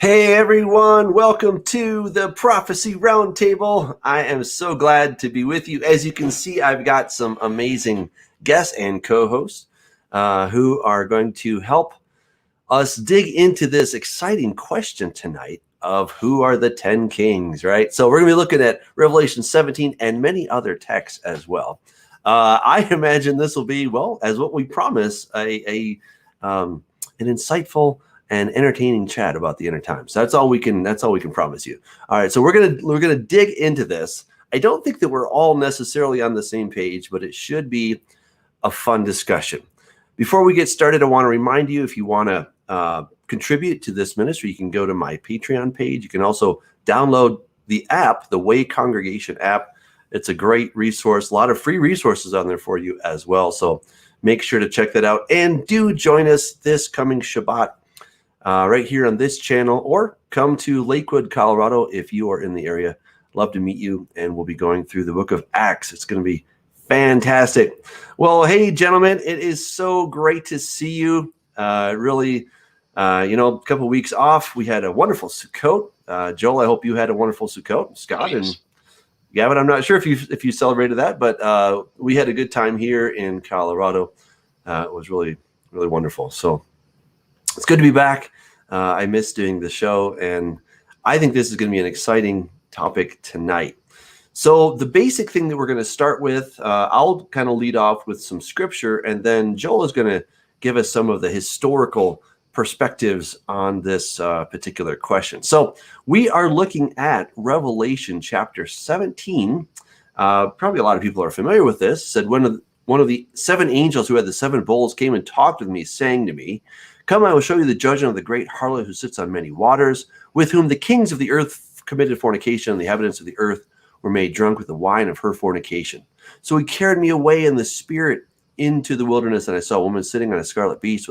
Hey everyone, welcome to the Prophecy Roundtable. I am so glad to be with you. As you can see, I've got some amazing guests and co-hosts who are going to help us dig into this exciting question tonight of who are the 10 kings, right? So we're going to be looking at Revelation 17 and many other texts as well. I imagine this will be, well, as what we promise, an insightful and entertaining chat about the end times. That's all we can promise you. All right, so we're gonna dig into this. I don't think that we're all necessarily on the same page, but it should be a fun discussion. Before we get started, I want to remind you, if you want to contribute to this ministry, you can go to my Patreon page. You can also download the app, the Way Congregation app. It's a great resource, a lot of free resources on there for you as well. So make sure to check that out, and do join us this coming Shabbat right here on this channel, or come to Lakewood, Colorado if you are in the area. Love to meet you, and we'll be going through the book of Acts. It's going to be fantastic. Well, hey, gentlemen, it is so great to see you. Really, a couple of weeks off. We had a wonderful Sukkot. Joel, I hope you had a wonderful Sukkot. Scott and Gavin, I'm not sure if you celebrated that, but we had a good time here in Colorado. It was really, really wonderful. So it's good to be back. I miss doing the show, and I think this is going to be an exciting topic tonight. So the basic thing that we're going to start with, I'll kind of lead off with some scripture, and then Joel is going to give us some of the historical perspectives on this particular question. So we are looking at Revelation chapter 17. Probably a lot of people are familiar with this. It said, one of the seven angels who had the seven bowls came and talked with me, saying to me, "Come, I will show you the judgment of the great harlot who sits on many waters, with whom the kings of the earth committed fornication, and the inhabitants of the earth were made drunk with the wine of her fornication. So he carried me away in the spirit into the wilderness, and I saw a woman sitting on a scarlet beast,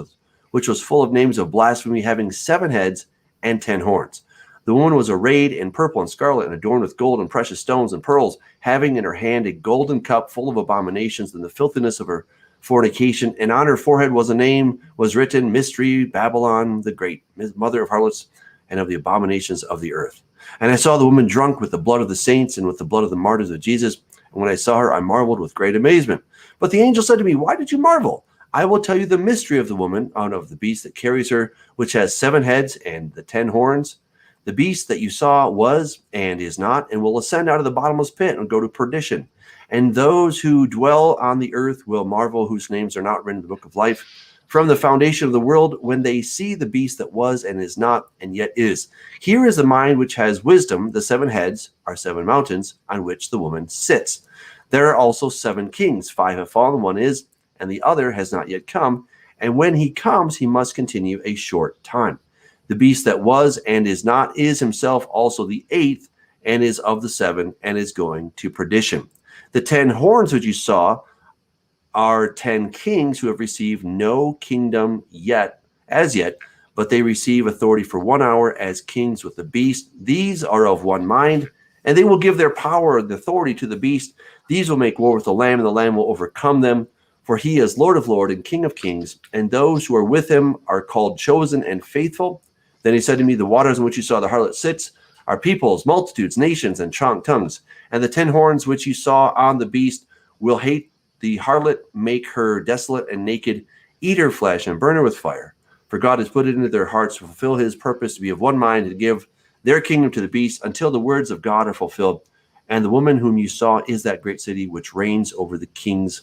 which was full of names of blasphemy, having 7 heads and 10 horns. The woman was arrayed in purple and scarlet, and adorned with gold and precious stones and pearls, having in her hand a golden cup full of abominations and the filthiness of her fornication, and on her forehead was written, Mystery, Babylon the Great, mother of harlots and of the abominations of the earth. And I saw the woman drunk with the blood of the saints and with the blood of the martyrs of Jesus. And when I saw her, I marveled with great amazement. But the angel said to me, Why did you marvel? I will tell you the mystery of the woman, and of the beast that carries her, which has 7 heads and the 10 horns. The beast that you saw was and is not, and will ascend out of the bottomless pit and go to perdition. And those who dwell on the earth will marvel, whose names are not written in the book of life from the foundation of the world, when they see the beast that was and is not and yet is. Here is the mind which has wisdom. The 7 heads are 7 mountains on which the woman sits. There are also 7 kings. 5 have fallen, 1 is, and the other has not yet come. And when he comes, he must continue a short time. The beast that was and is not is himself also the 8th, and is of the 7, and is going to perdition. The 10 horns which you saw are 10 kings who have received no kingdom as yet, but they receive authority for 1 hour as kings with the beast. These are of one mind, and they will give their power and authority to the beast. These will make war with the Lamb, and the Lamb will overcome them. For he is Lord of lords and King of kings, and those who are with him are called chosen and faithful. Then he said to me, The waters in which you saw the harlot sits are peoples, multitudes, nations, and tongues. And the 10 horns which you saw on the beast will hate the harlot, make her desolate and naked, eat her flesh, and burn her with fire. For God has put it into their hearts to fulfill his purpose, to be of one mind, and to give their kingdom to the beast, until the words of God are fulfilled. And the woman whom you saw is that great city which reigns over the kings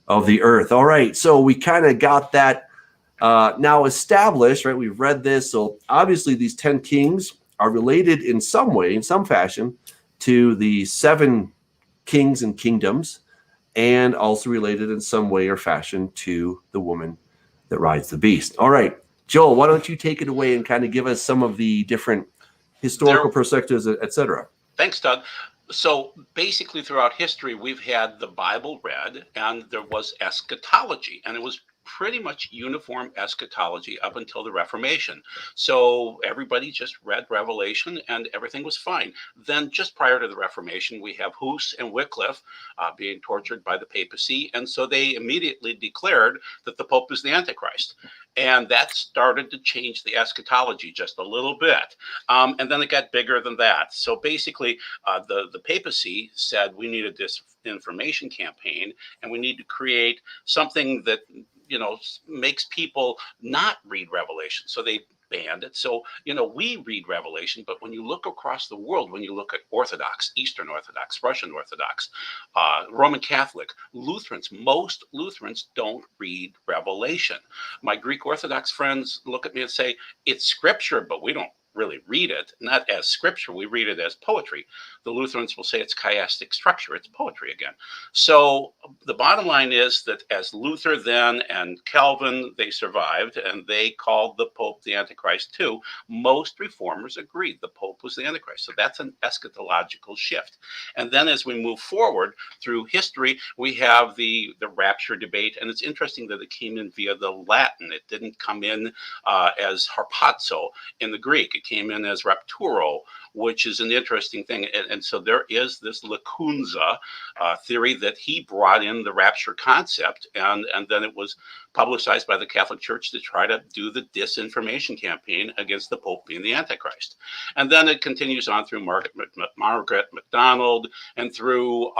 of the earth. All right, so we kind of got that now established, right? We've read this. So obviously these 10 kings are related in some way, in some fashion, to the 7 kings and kingdoms, and also related in some way or fashion to the woman that rides the beast. All right, Joel, why don't you take it away and kind of give us some of the different historical perspectives, etc. Thanks, Doug. So basically throughout history, we've had the Bible read, and there was eschatology, and it was pretty much uniform eschatology up until the Reformation. So everybody just read Revelation and everything was fine. Then, just prior to the Reformation, we have Hus and Wycliffe being tortured by the papacy. And so they immediately declared that the Pope is the Antichrist. And that started to change the eschatology just a little bit. And then it got bigger than that. So basically, the papacy said we need a disinformation campaign and we need to create something that makes people not read Revelation. So they banned it. So, we read Revelation, but when you look across the world, when you look at Orthodox, Eastern Orthodox, Russian Orthodox, Roman Catholic, Lutherans, most Lutherans don't read Revelation. My Greek Orthodox friends look at me and say, it's scripture, but we don't really read it, not as scripture, we read it as poetry. The Lutherans will say it's chiastic structure, it's poetry again. So the bottom line is that as Luther then and Calvin, they survived and they called the Pope the Antichrist too. Most reformers agreed the Pope was the Antichrist. So that's an eschatological shift. And then as we move forward through history, we have the rapture debate. And it's interesting that it came in via the Latin. It didn't come in as harpazo in the Greek. It came in as rapturo, which is an interesting thing. And so there is this Lacunza theory that he brought in the rapture concept, and then it was publicized by the Catholic Church to try to do the disinformation campaign against the Pope being the Antichrist. And then it continues on through Margaret MacDonald and through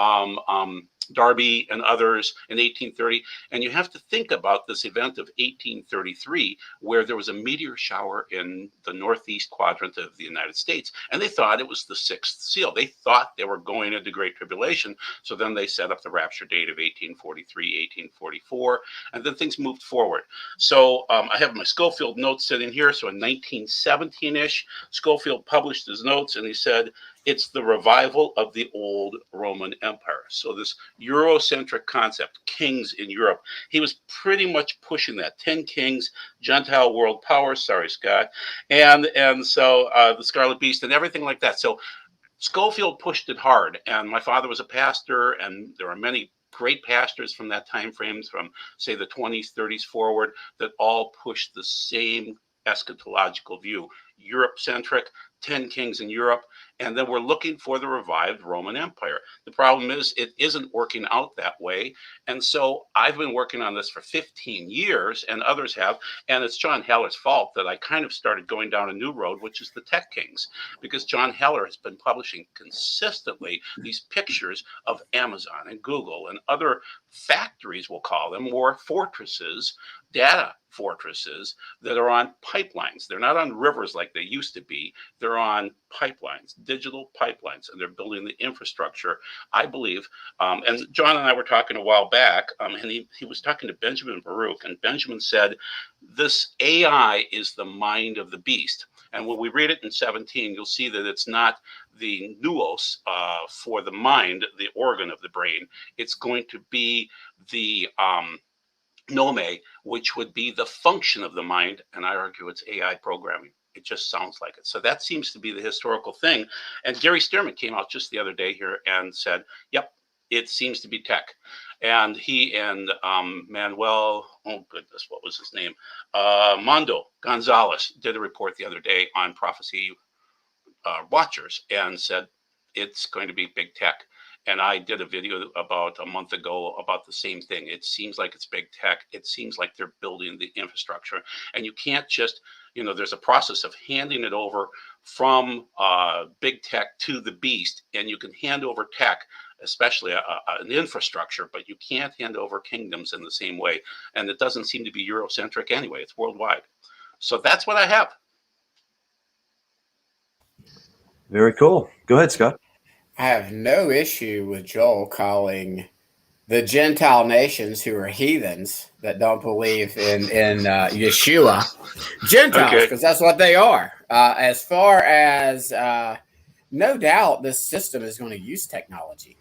Darby and others in 1830. And you have to think about this event of 1833, where there was a meteor shower in the northeast quadrant of the United States. And they thought it was the sixth seal. They thought they were going into Great Tribulation. So then they set up the rapture date of 1843, 1844, and then things moved forward. So I have my Schofield notes sitting here. So in 1917-ish, Schofield published his notes and he said, it's the revival of the old Roman Empire. So this Eurocentric concept, kings in Europe, he was pretty much pushing that. 10 kings, Gentile world power, sorry, Scott, and so the Scarlet Beast and everything like that. So Schofield pushed it hard, and my father was a pastor, and there are many great pastors from that time frame, from say the 20s, 30s forward, that all pushed the same eschatological view, Europe-centric, 10 kings in Europe, and then we're looking for the revived Roman Empire. The problem is it isn't working out that way, and so I've been working on this for 15 years, and others have, and it's John Heller's fault that I kind of started going down a new road, which is the tech kings, because John Heller has been publishing consistently these pictures of Amazon and Google and other factories, we'll call them, or fortresses, data fortresses that are on pipelines. They're not on rivers like they used to be. They're on pipelines, digital pipelines, and they're building the infrastructure, I believe. And John and I were talking a while back, and he was talking to Benjamin Baruch, and Benjamin said, this AI is the mind of the beast. And when we read it in 17, you'll see that it's not the nous for the mind, the organ of the brain. It's going to be the nome, which would be the function of the mind. And I argue it's AI programming. It just sounds like it. So that seems to be the historical thing. And Gary Stearman came out just the other day here and said, yep, it seems to be tech. And he and Manuel, oh goodness, what was his name? Mondo Gonzalez did a report the other day on Prophecy Watchers and said it's going to be big tech. And I did a video about a month ago about the same thing. It seems like it's big tech. It seems like they're building the infrastructure. And you can't just, there's a process of handing it over from big tech to the beast. And you can hand over tech, especially an infrastructure, but you can't hand over kingdoms in the same way. And it doesn't seem to be Eurocentric anyway. It's worldwide. So that's what I have. Very cool. Go ahead, Scott. I have no issue with Joel calling the Gentile nations who are heathens that don't believe in Yeshua Gentiles, because that's what they are. As far as no doubt, this system is going to use technology.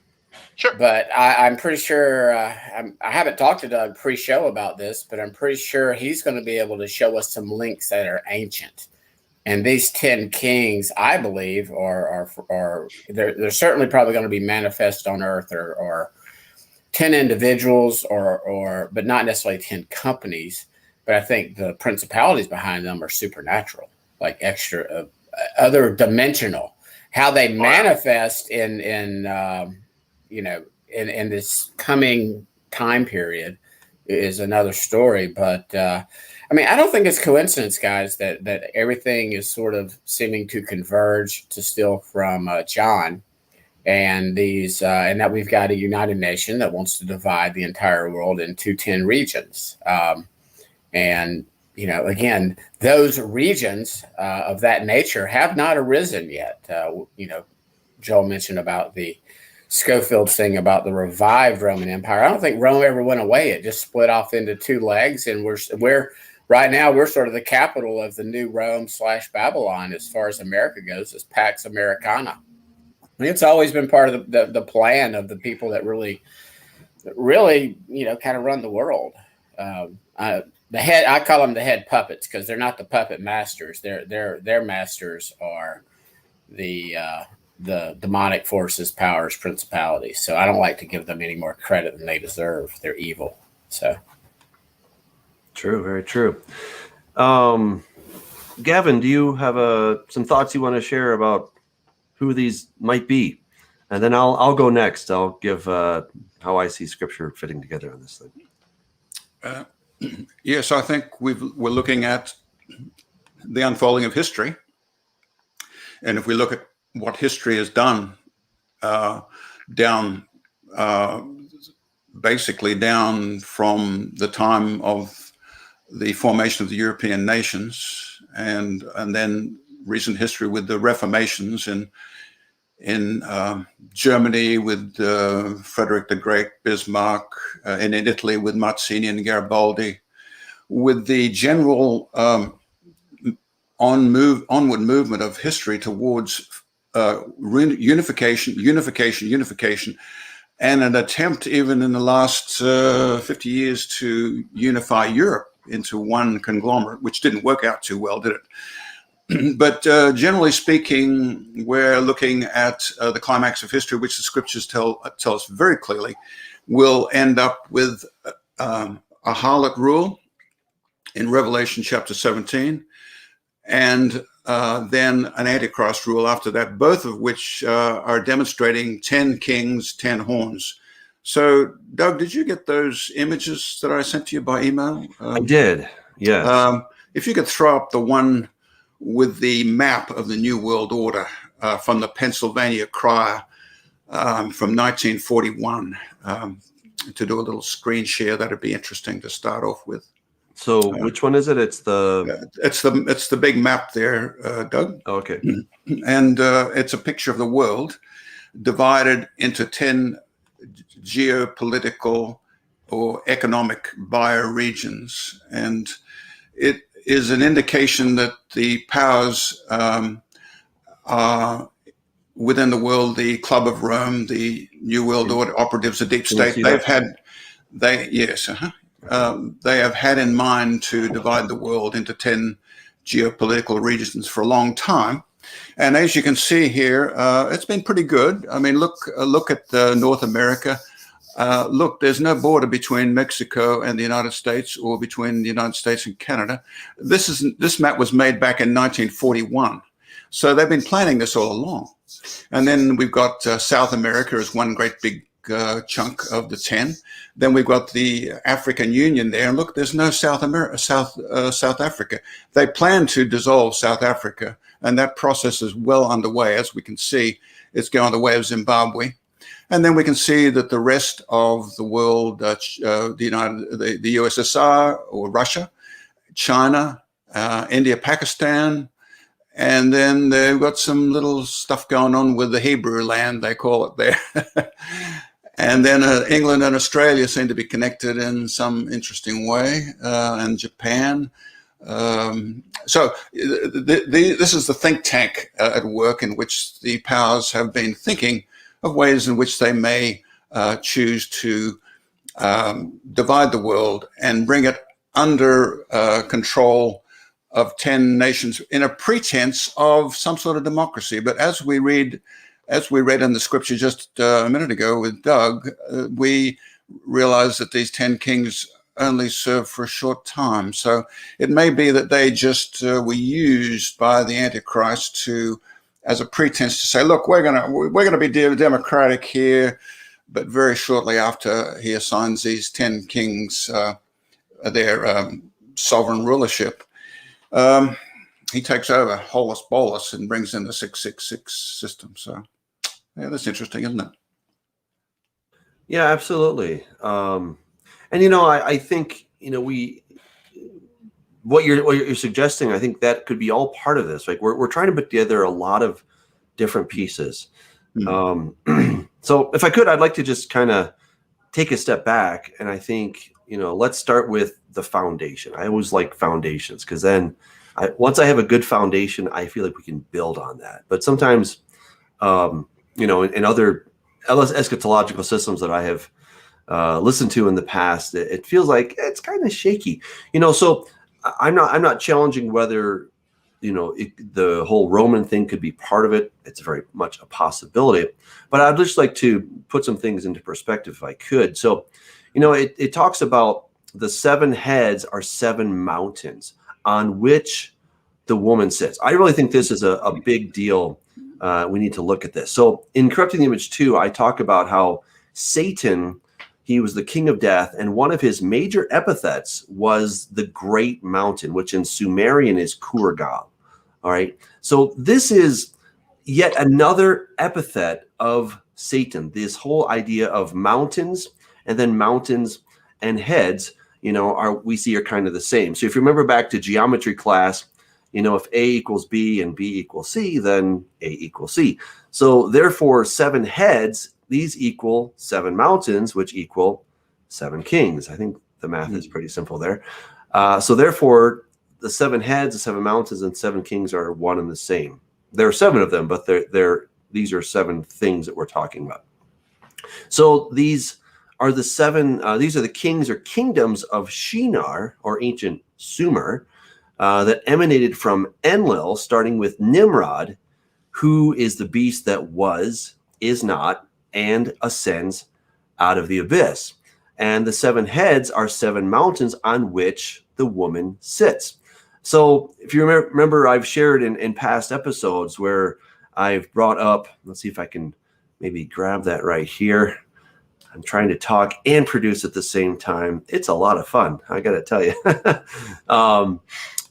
Sure. But I'm pretty sure I haven't talked to Doug pre-show about this, but I'm pretty sure he's going to be able to show us some links that are ancient. And these 10 kings, I believe, are they're certainly probably going to be manifest on earth or 10 individuals but not necessarily 10 companies. But I think the principalities behind them are supernatural, like extra, other dimensional. How they manifest in this coming time period is another story. But I mean, I don't think it's coincidence, guys, that everything is sort of seeming to converge to steal from John, and and that we've got a united nation that wants to divide the entire world into 10 regions. And, again, those regions of that nature have not arisen yet. Joel mentioned about the Schofield thing about the revived Roman Empire. I don't think Rome ever went away. It just split off into two legs. And we're right now, we're sort of the capital of the new Rome / Babylon as far as America goes, as Pax Americana. I mean, it's always been part of the plan of the people that really, kind of run the world. I call them the head puppets because they're not the puppet masters. Their masters are the demonic forces, powers, principalities. So I don't like to give them any more credit than they deserve. They're evil. So true, very true. Gavin, do you have some thoughts you want to share about who these might be? And then I'll go next. I'll give how I see Scripture fitting together on this thing. Yes, I think we're looking at the unfolding of history. And if we look at what history has done basically down from the time of the formation of the European nations and then recent history with the Reformations in Germany with Frederick the Great, Bismarck, and in Italy with Mazzini and Garibaldi, with the general onward movement of history towards unification, and an attempt even in the last 50 years to unify Europe into one conglomerate, which didn't work out too well, did it? But generally speaking, we're looking at the climax of history, which the scriptures tell us very clearly, will end up with a harlot rule in Revelation chapter 17, and then an Antichrist rule after that, both of which are demonstrating 10 kings, 10 horns. So, Doug, did you get those images that I sent to you by email? I did, yes. If you could throw up the one with the map of the New World Order from the Pennsylvania Crier from 1941, to do a little screen share, that'd be interesting to start off with. So which one is it? It's the big map there, Doug. Oh, okay. And it's a picture of the world divided into 10 geopolitical or economic bioregions, and it is an indication that the powers are within the world, the Club of Rome, the New World Order operatives, the deep state. They have had in mind to divide the world into 10 geopolitical regions for a long time. And as you can see here, it's been pretty good. I mean, look at North America. Look, there's no border between Mexico and the United States, or between the United States and Canada. This map was made back in 1941. So they've been planning this all along. And then we've got South America as one great big chunk of the 10. Then we've got the African Union there. And look, there's no South Africa. They plan to dissolve South Africa, and that process is well underway. As we can see, it's going the way of Zimbabwe. And then we can see that the rest of the world, the USSR or Russia, China, India, Pakistan, and then they've got some little stuff going on with the Hebrew land, they call it there. And then England and Australia seem to be connected in some interesting way, and Japan. So this is the think tank at work, in which the powers have been thinking of ways in which they may choose to divide the world and bring it under control of 10 nations in a pretense of some sort of democracy. But as we read in the scripture just a minute ago with Doug, we realize that these 10 kings only serve for a short time. So it may be that they just were used by the Antichrist as a pretense to say, look, we're gonna be democratic here, but very shortly after he assigns these 10 kings their sovereign rulership, he takes over holus bolus and brings in the 666 system. So yeah, that's interesting, isn't it? Yeah, absolutely. And I think what you're suggesting, I think that could be all part of this. Like we're trying to put together a lot of different pieces. So if I could, I'd like to just kind of take a step back, and I think let's start with the foundation. I always like foundations because then once I have a good foundation, I feel like we can build on that. But sometimes in other eschatological systems that I have listened to in the past, it feels like it's kind of shaky. So I'm not challenging whether the whole Roman thing could be part of it. It's very much a possibility, but I'd just like to put some things into perspective if I could. So it talks about the 7 heads are 7 mountains on which the woman sits. I really think this is a big deal. We need to look at this. So in Corrupting the Image 2, I talk about how Satan, he was the king of death, and one of his major epithets was the Great Mountain, which in Sumerian is Kurgal. All right. So this is yet another epithet of Satan, this whole idea of mountains, and then mountains and heads, we see are kind of the same. So if you remember back to geometry class, if A equals B and B equals C, then A equals C. So therefore, 7 heads, these equal 7 mountains, which equal 7 kings. I think the math is pretty simple there. So therefore, the 7 heads, the 7 mountains, and 7 kings are one and the same. There are 7 of them, but these are 7 things that we're talking about. So these are the 7. These are the kings or kingdoms of Shinar, or ancient Sumer, that emanated from Enlil, starting with Nimrod, who is the beast that was, is not, and ascends out of the abyss. And the 7 heads are 7 mountains on which the woman sits. So if you remember, I've shared in past episodes where I've brought up, let's see if I can maybe grab that right here. I'm trying to talk and produce at the same time. It's a lot of fun, I got to tell you.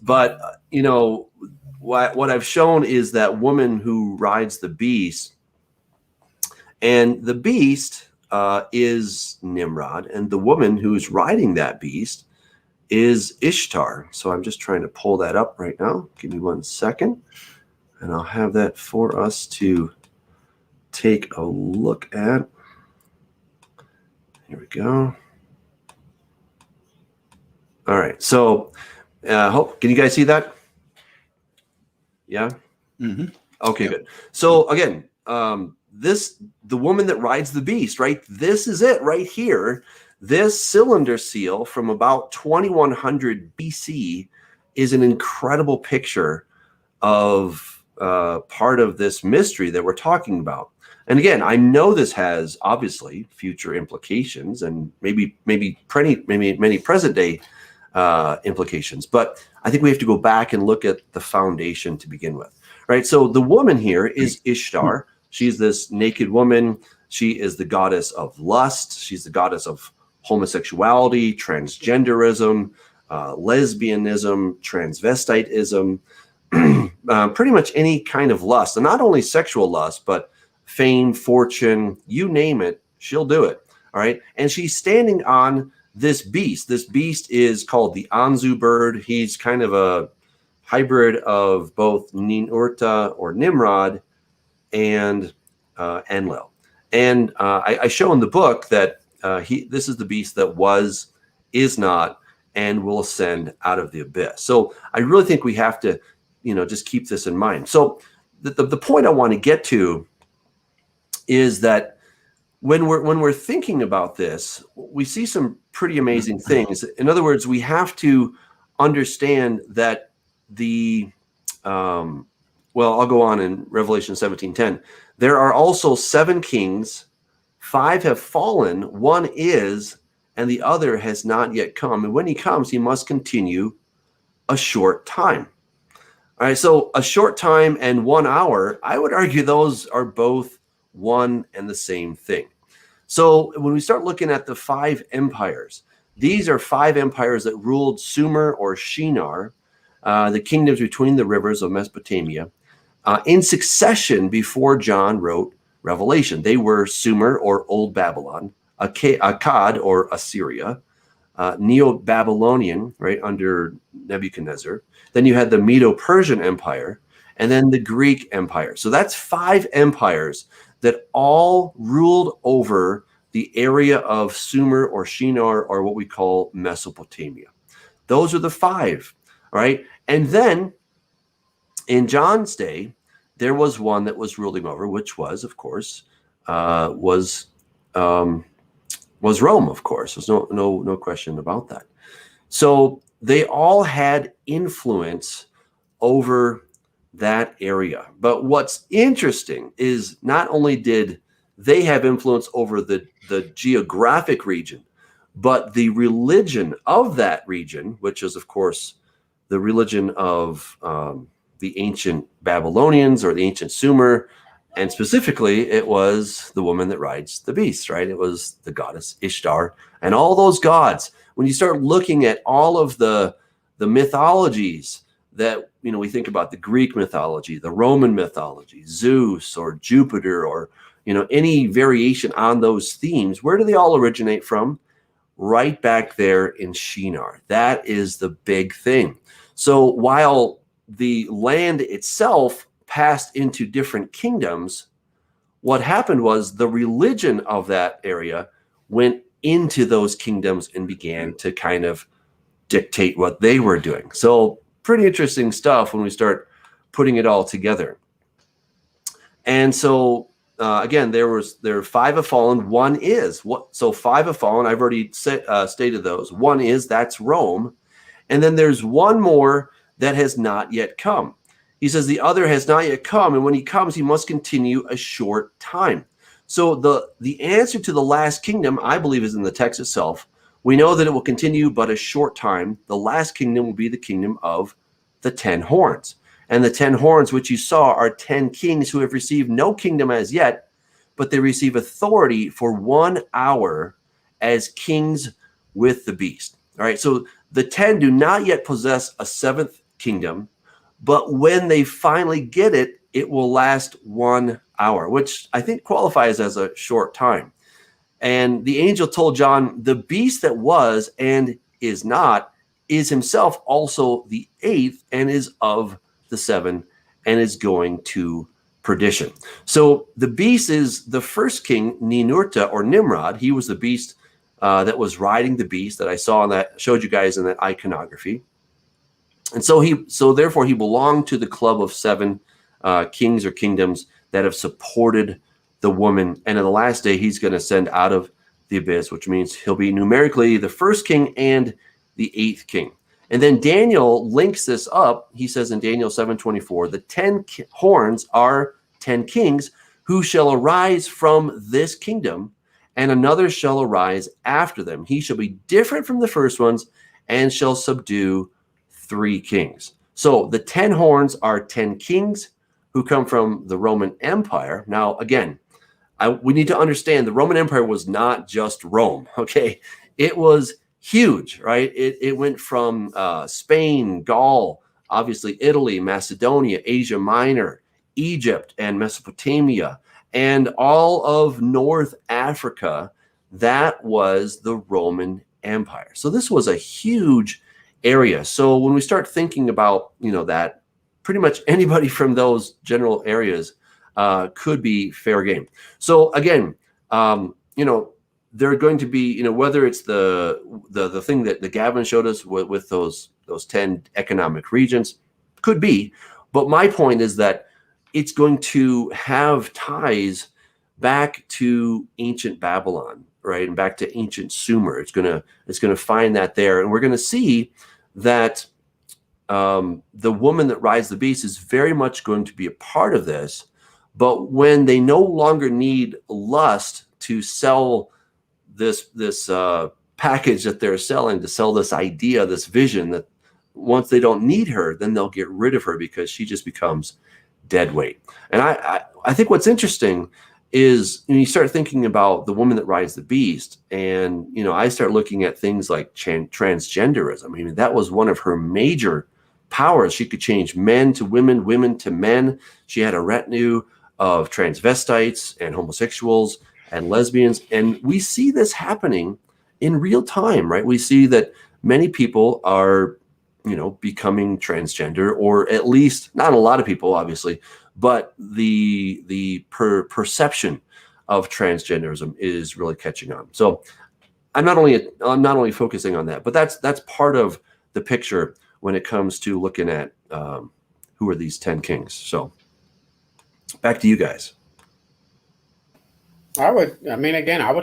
But, what I've shown is that woman who rides the beast, and the beast is Nimrod, and the woman who's riding that beast is Ishtar. So I'm just trying to pull that up right now. Give me 1 second, and I'll have that for us to take a look at. Here we go. All right. So can you guys see that? Yeah? Mm-hmm. Okay, yep. Good. So again, the woman that rides the beast, right? This is it right here. This cylinder seal from about 2100 BC is an incredible picture of part of this mystery that we're talking about. And again, I know this has obviously future implications and maybe many present day implications, but I think we have to go back and look at the foundation to begin with, right? So the woman here is Ishtar. She's this naked woman. She is the goddess of lust. She's the goddess of homosexuality, transgenderism, lesbianism, transvestitism, pretty much any kind of lust, and not only sexual lust, but fame, fortune, you name it, she'll do it. All right. And she's standing on this beast. This beast is called the Anzu bird. He's kind of a hybrid of both Ninurta or Nimrod and Enlil. And I show in the book that this is the beast that was, is not, and will ascend out of the abyss. So I really think we have to, just keep this in mind. So the point I want to get to is that when we're thinking about this, we see some pretty amazing things. In other words, we have to understand that I'll go on in Revelation 17:10. There are also 7 kings 5 have fallen, 1 is, and the other has not yet come. And when he comes, he must continue a short time. All right, so a short time and 1 hour, I would argue those are both one and the same thing. So when we start looking at the 5 empires, these are 5 empires that ruled Sumer or Shinar, the kingdoms between the rivers of Mesopotamia, in succession before John wrote Revelation. They were Sumer or Old Babylon, Akkad or Assyria, Neo-Babylonian, right, under Nebuchadnezzar. Then you had the Medo-Persian Empire, and then the Greek Empire. So that's 5 empires that all ruled over the area of Sumer or Shinar, or what we call Mesopotamia. Those are the 5, right? And then in John's day, there was one that was ruling over, which was, of course, was Rome, of course. There's no question about that. So they all had influence over that area. But what's interesting is not only did they have influence over the geographic region, but the religion of that region, which is, of course, the religion of the ancient Babylonians or the ancient Sumer, and specifically, it was the woman that rides the beast, right? It was the goddess Ishtar and all those gods. When you start looking at all of the mythologies that, we think about, the Greek mythology, the Roman mythology, Zeus or Jupiter, or, any variation on those themes, where do they all originate from? Right back there in Shinar. That is the big thing. So while the land itself passed into different kingdoms, what happened was the religion of that area went into those kingdoms and began to kind of dictate what they were doing. So pretty interesting stuff when we start putting it all together. And so again, there are 5 have fallen, 1 is. So 5 have fallen. I've already stated those. 1 is, that's Rome. And then there's 1 more that has not yet come. He says the other has not yet come, and when he comes, he must continue a short time. So the answer to the last kingdom, I believe, is in the text itself. We know that it will continue but a short time. The last kingdom will be the kingdom of the 10 horns. And the 10 horns, which you saw, are 10 kings who have received no kingdom as yet, but they receive authority for 1 hour as kings with the beast. All right, so the 10 do not yet possess a 7th kingdom, but when they finally get it, it will last 1 hour, which I think qualifies as a short time. And the angel told John, the beast that was and is not is himself also the 8th and is of the 7 and is going to perdition. So the beast is the first king, Ninurta or Nimrod. He was the beast that was riding the beast that I saw in that, showed you guys in that iconography. And so therefore he belonged to the club of 7 kings or kingdoms that have supported the woman. And in the last day, he's going to send out of the abyss, which means he'll be numerically the first king and the 8th king. And then Daniel links this up. He says in Daniel 7:24, the 10 horns are 10 kings who shall arise from this kingdom, and another shall arise after them. He shall be different from the first ones and shall subdue 3 kings. So the 10 horns are 10 kings who come from the Roman Empire. Now, again, we need to understand the Roman Empire was not just Rome, okay? It was huge, right? It went from Spain, Gaul, obviously Italy, Macedonia, Asia Minor, Egypt, and Mesopotamia, and all of North Africa. That was the Roman Empire. So this was a huge area. So when we start thinking about, that pretty much anybody from those general areas could be fair game. So again, they're going to be, whether it's the thing that Gavin showed us with those 10 economic regions, could be. But my point is that it's going to have ties back to ancient Babylon, right, and back to ancient Sumer. It's gonna find that there, and we're going to see that the woman that rides the beast is very much going to be a part of this. But when they no longer need lust to sell this package that they're selling, to sell this idea, this vision that once they don't need her, then they'll get rid of her because she just becomes dead weight. And I think what's interesting is when you start thinking about the woman that rides the beast, and I start looking at things like transgenderism. I mean, that was one of her major powers. She could change men to women, women to men. She had a retinue of transvestites and homosexuals and lesbians, and we see this happening in real time, right? We see that many people are becoming transgender, or at least not a lot of people, obviously, but the perception of transgenderism is really catching on. So I'm not only focusing on that, but that's part of the picture when it comes to looking at who are these 10 kings. So back to you guys. I would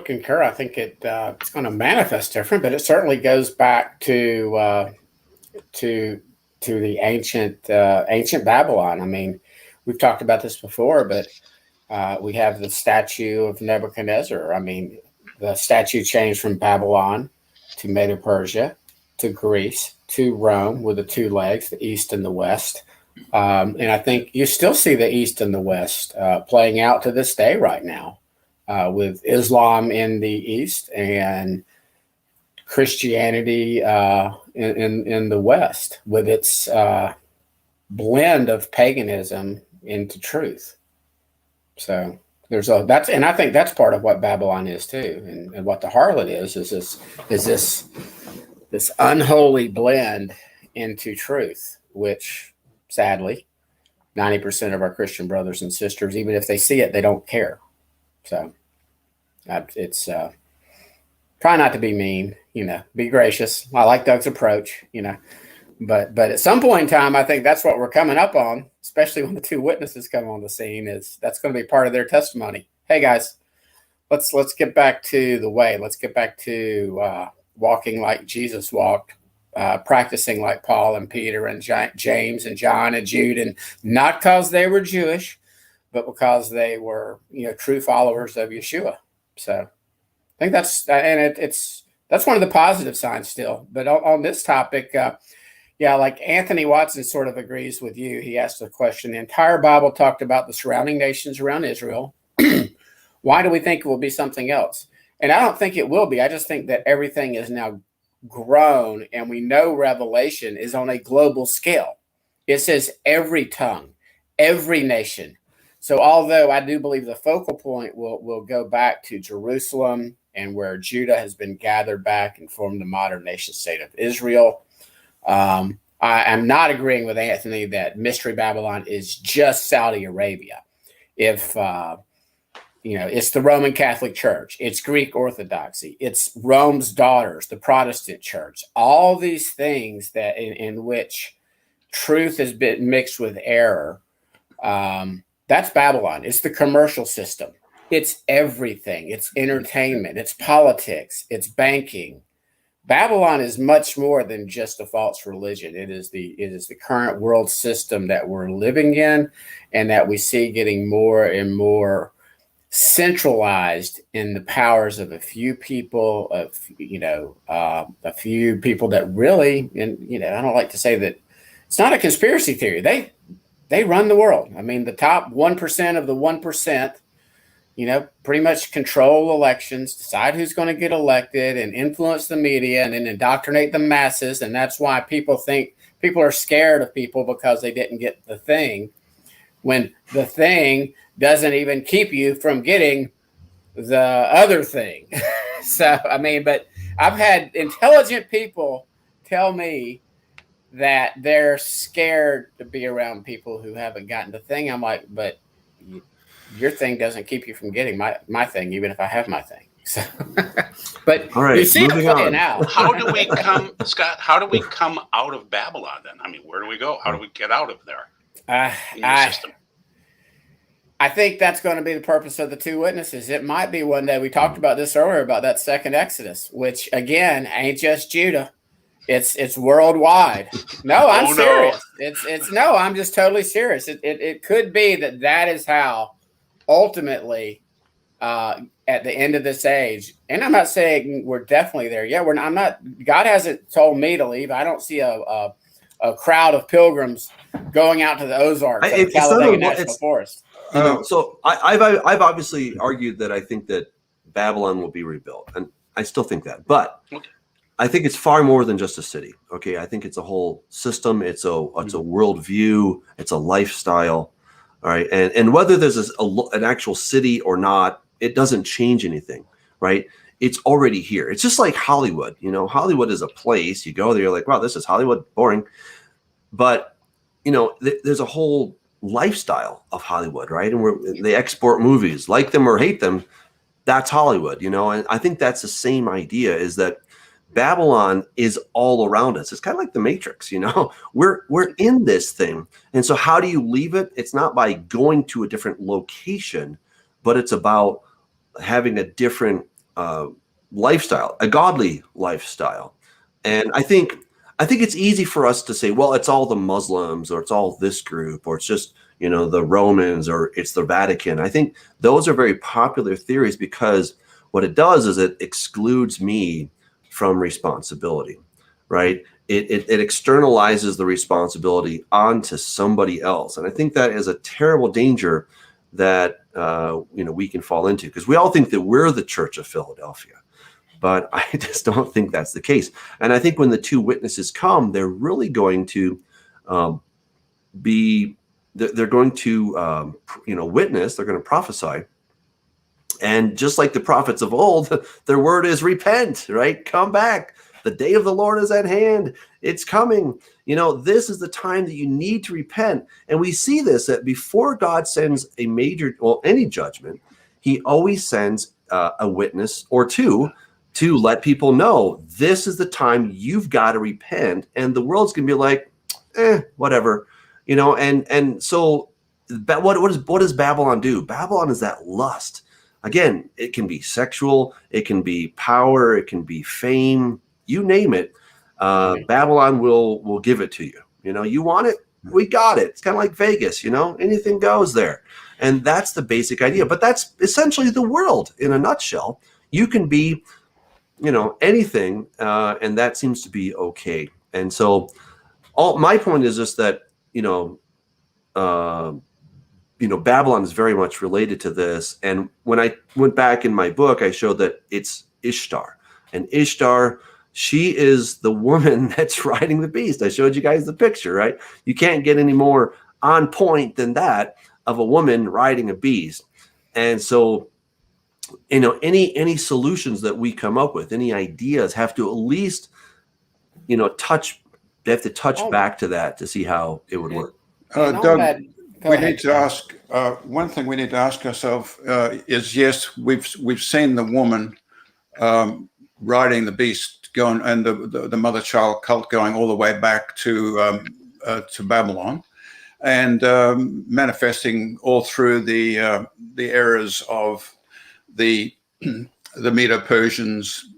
concur. I think it's going to manifest different, but it certainly goes back to the ancient Babylon. I mean, we've talked about this before, but we have the statue of Nebuchadnezzar. I mean, the statue changed from Babylon to Medo-Persia to Greece to Rome with the two legs, the East and the West. And I think you still see the East and the West playing out to this day right now, with Islam in the East and Christianity in the West, with its blend of paganism into truth. So and I think that's part of what Babylon is too, and what the harlot is this unholy blend into truth, which sadly 90% of our Christian brothers and sisters, even if they see it, they don't care. So it's try not to be mean, be gracious. I like Doug's approach, but at some point in time, I think that's what we're coming up on, especially when the two witnesses come on the scene. That's going to be part of their testimony. Hey guys, let's get back to the way. Let's get back to walking like Jesus walked, practicing like Paul and Peter and James and John and Jude, and not because they were Jewish, but because they were, true followers of Yeshua. So I think that's one of the positive signs still. But on this topic, like Anthony Watson sort of agrees with you. He asked the question: the entire Bible talked about the surrounding nations around Israel. Why do we think it will be something else? And I don't think it will be. I just think that everything is now grown, and we know Revelation is on a global scale. It says every tongue, every nation. So although I do believe the focal point will go back to Jerusalem, and where Judah has been gathered back and formed the modern nation state of Israel, I am not agreeing with Anthony that Mystery Babylon is just Saudi Arabia. If it's the Roman Catholic Church, it's Greek Orthodoxy, it's Rome's daughters, the Protestant Church, all these things that in which truth has been mixed with error. That's Babylon. It's the commercial system. It's everything. It's entertainment. It's politics. It's banking. Babylon is much more than just a false religion. It is the current world system that we're living in, and that we see getting more and more centralized in the powers of a few people, a few people that really, and I don't like to say that it's not a conspiracy theory. They run the world. I mean, the top 1% of the 1%, pretty much control elections, decide who's going to get elected, and influence the media, and then indoctrinate the masses. And that's why people think people are scared of people, because they didn't get the thing, when the thing doesn't even keep you from getting the other thing. So, I mean, but I've had intelligent people tell me that they're scared to be around people who haven't gotten the thing. I'm like, but your thing doesn't keep you from getting my thing, even if I have my thing. So, but all right, you see it playing out. How do we come, Scott? How do we come out of Babylon then? I mean, where do we go? How do we get out of there? In your system? I think that's going to be the purpose of the two witnesses. It might be one day. We talked about this earlier, about that second Exodus, which again ain't just Judah. It's worldwide. No, I'm serious. No. I'm just totally serious. It could be that is how ultimately at the end of this age. And I'm not saying we're definitely there. Yeah, I'm not. God hasn't told me to leave. I don't see a crowd of pilgrims going out to the Ozarks at the Talladega National Forest. So I've obviously argued that I think that Babylon will be rebuilt, and I still think that, but I think it's far more than just a city. Okay, I think it's a whole system. It's a worldview. It's a lifestyle. All right, and whether there's an actual city or not, it doesn't change anything, right? It's already here. It's just like Hollywood. Hollywood is a place. You go there, you're like, wow, this is Hollywood, boring. But there's a whole lifestyle of Hollywood, right? And they export movies, like them or hate them. That's Hollywood, and I think that's the same idea, is that Babylon is all around us. It's kind of like the Matrix, we're in this thing. And so how do you leave it? It's not by going to a different location, but it's about having a different lifestyle, a godly lifestyle. And I think it's easy for us to say, well, it's all the Muslims, or it's all this group, or it's just, the Romans, or it's the Vatican. I think those are very popular theories, because what it does is it excludes me from responsibility, right? It externalizes the responsibility onto somebody else. And I think that is a terrible danger that, we can fall into, because we all think that we're the Church of Philadelphia. But I just don't think that's the case. And I think when the two witnesses come, they're really going to they're going to, witness, they're going to prophesy. And just like the prophets of old, their word is repent, right? Come back. The day of the Lord is at hand. It's coming. This is the time that you need to repent. And we see this, that before God sends any judgment, he always sends a witness or two to let people know this is the time you've got to repent. And the world's going to be like, whatever, and so what does Babylon do? Babylon is that lust. Again, it can be sexual, it can be power, it can be fame, you name it. Babylon will give it to you. You want it, we got it. It's kind of like Vegas, anything goes there. And that's the basic idea. But that's essentially the world in a nutshell. You can be, anything, and that seems to be okay. And so my point is just that, Babylon is very much related to this. And when I went back in my book, I showed that it's Ishtar. And Ishtar, she is the woman that's riding the beast. I showed you guys the picture, right? You can't get any more on point than that of a woman riding a beast. And so, any solutions that we come up with, any ideas have to at least, touch back to that to see how it would work. Doug, need to ask one thing. We need to ask ourselves is, yes, we've seen the woman riding the beast going, and the mother-child cult going all the way back to Babylon, and manifesting all through the eras of the Medo-Persians,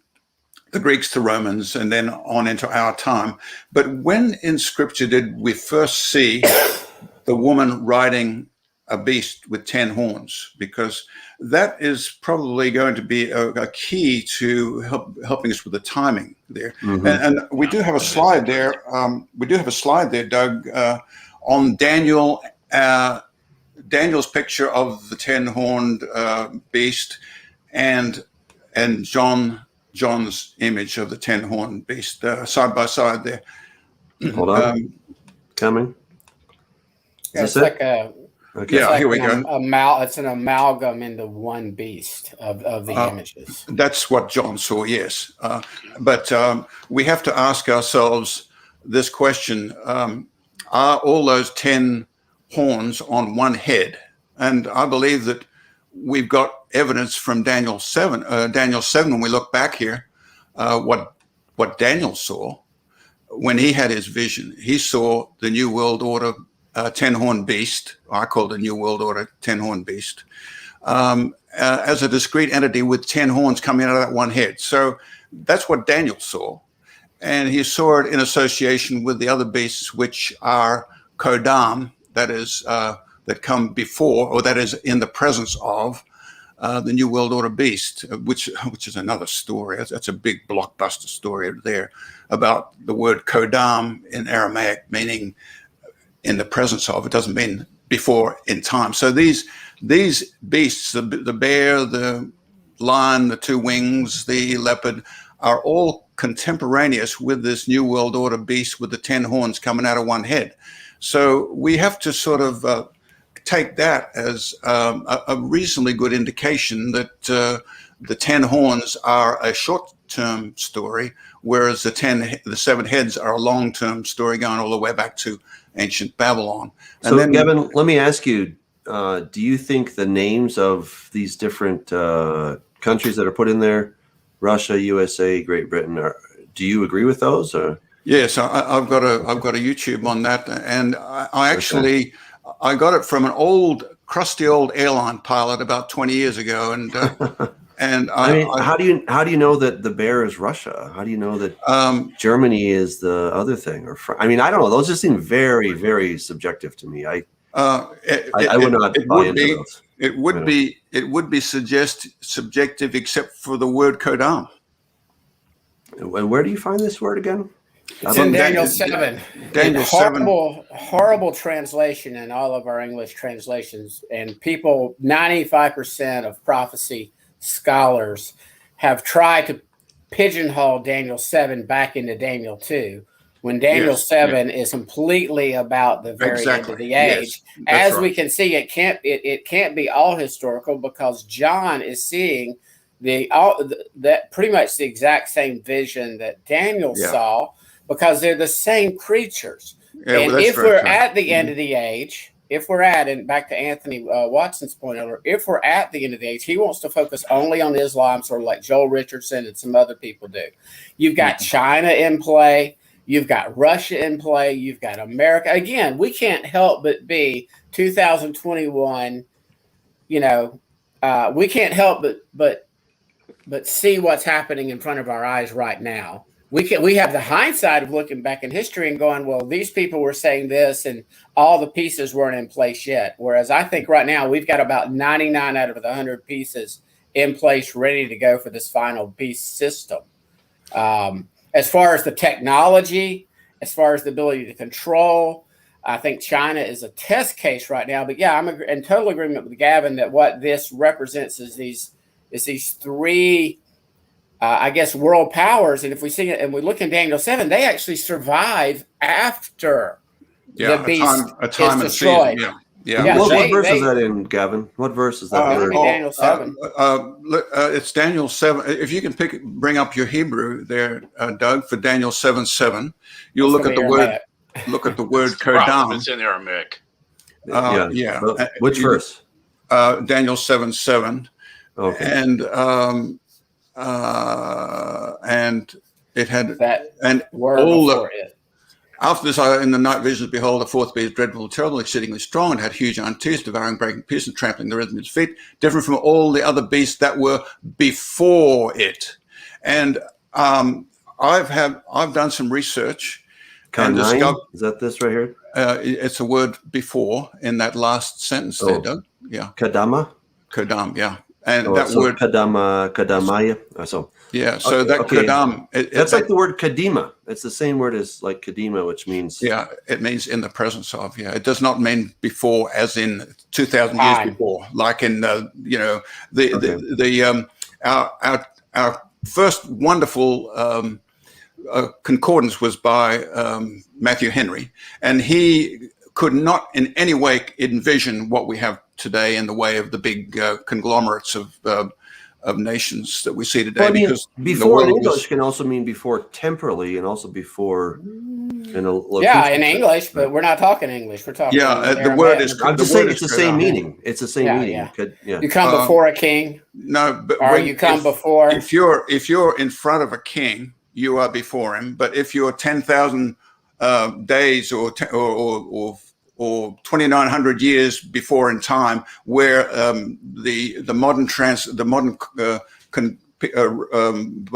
the Greeks, the Romans, and then on into our time. But when in Scripture did we first see the woman riding a beast with 10 horns? Because that is probably going to be a key to helping us with the timing there. Mm-hmm. And we do have a slide there. Doug, on Daniel. Daniel's picture of the 10-horned beast, and John's image of the 10-horned beast side by side there. Hold on, coming. It's like here we go. It's an amalgam into one beast of the images. That's what John saw, yes. But we have to ask ourselves this question: are all those 10 horns on one head? And I believe that we've got evidence from Daniel 7. When we look back here, what Daniel saw when he had his vision, he saw the New World Order 10-horned beast. I call it the New World Order 10-horned beast, as a discrete entity with 10 horns coming out of that one head. So that's what Daniel saw. And he saw it in association with the other beasts, which are Kodam, that is, that come before, or that is in the presence of the New World Order beast, which is another story. That's a big blockbuster story there about the word kodam in Aramaic, meaning in the presence of. It doesn't mean before in time. So these beasts, the bear, the lion, the two wings, the leopard, are all contemporaneous with this New World Order beast with the 10 horns coming out of one head. So we have to sort of take that as a reasonably good indication that the 10 horns are a short-term story, whereas the 7 heads are a long-term story going all the way back to ancient Babylon. And so, then, Gavin, let me ask you, do you think the names of these different countries that are put in there, Russia, USA, Great Britain, do you agree with those? Or? Yes, I've got a YouTube on that, and I actually I got it from an crusty old airline pilot about 20 years ago, and I mean, how do you know that the bear is Russia? How do you know that Germany is the other thing? Or I mean, I don't know. Those just seem very, very subjective to me. I would not buy into those. It would be subjective, except for the word kodam. And where do you find this word again? It's in Daniel 7. Daniel 7. Horrible translation in all of our English translations. And 95% of prophecy scholars have tried to pigeonhole Daniel 7 back into Daniel 2, when Daniel 7 is completely about the very end of the age. As we can see, it can't be all historical, because John is seeing that pretty much the exact same vision that Daniel saw, because they're the same creatures. And if we're at the end of the age, and back to Anthony Watson's point earlier, if we're at the end of the age, he wants to focus only on Islam, sort of like Joel Richardson and some other people do. You've got China in play. You've got Russia in play. You've got America. Again, we can't help but be 2021. We can't help but see what's happening in front of our eyes right now. We have the hindsight of looking back in history and going, well, these people were saying this and all the pieces weren't in place yet. Whereas I think right now we've got about 99 out of the 100 pieces in place, ready to go for this final beast system. As far as the technology, as far as the ability to control, I think China is a test case right now. But yeah, I'm in total agreement with Gavin that what this represents is these three, I guess, world powers. And if we see it and we look in Daniel 7, they actually survive after the beast is destroyed. What verse is that in, Gavin? What verse is that? Daniel 7. It's Daniel 7. If you can bring up your Hebrew there, Doug, for Daniel 7:7, you'll look at the word. Look at the word kodam. It's in Aramaic. Which verse? Daniel 7:7. Okay. And it had that word all before it. After this, in the night visions, behold, the fourth beast, dreadful, terrible, exceedingly strong, and had huge iron teeth, devouring, breaking, piercing, trampling the rhythm of its feet, different from all the other beasts that were before it. And I've done some research and discovered. Is that this right here? It's a word before in that last sentence there, Doug. Yeah. Kadama? Kodam, yeah. And that word kadamaya. So kodam. That's like the word kadima. It's the same word as like kadima, which means it means in the presence of. Yeah, it does not mean before, as in 2,000 years before, like in our first wonderful concordance was by Matthew Henry, and he could not in any way envision what we have today in the way of the big conglomerates of nations that we see today. Well, because before in English can also mean before temporally, and also before in English, but we're not talking English. We're talking the word is. I'm just saying it's the same meaning. It's the same meaning. You come before a king. No, but you come before. If you're in front of a king, you are before him. But if you're 10,000 days or 2,900 years before in time, where the modern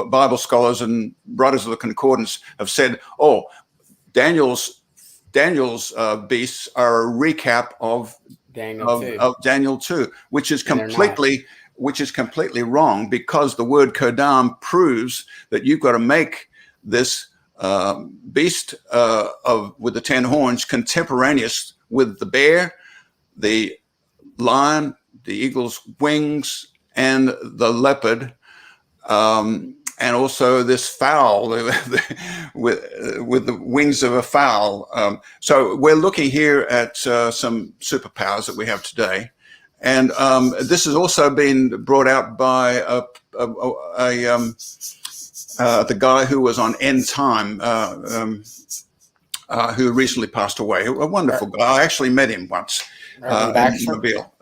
Bible scholars and writers of the concordance have said, Daniel's beasts are a recap of Daniel 2, which is completely which is completely wrong, because the word kodam proves that you've got to make this beast with the 10 horns contemporaneous with the bear, the lion, the eagle's wings, and the leopard, and also this fowl with the wings of a fowl. So we're looking here at some superpowers that we have today. And this has also been brought out by the guy who was on End Time, who recently passed away. A wonderful guy. I actually met him once. Mobile.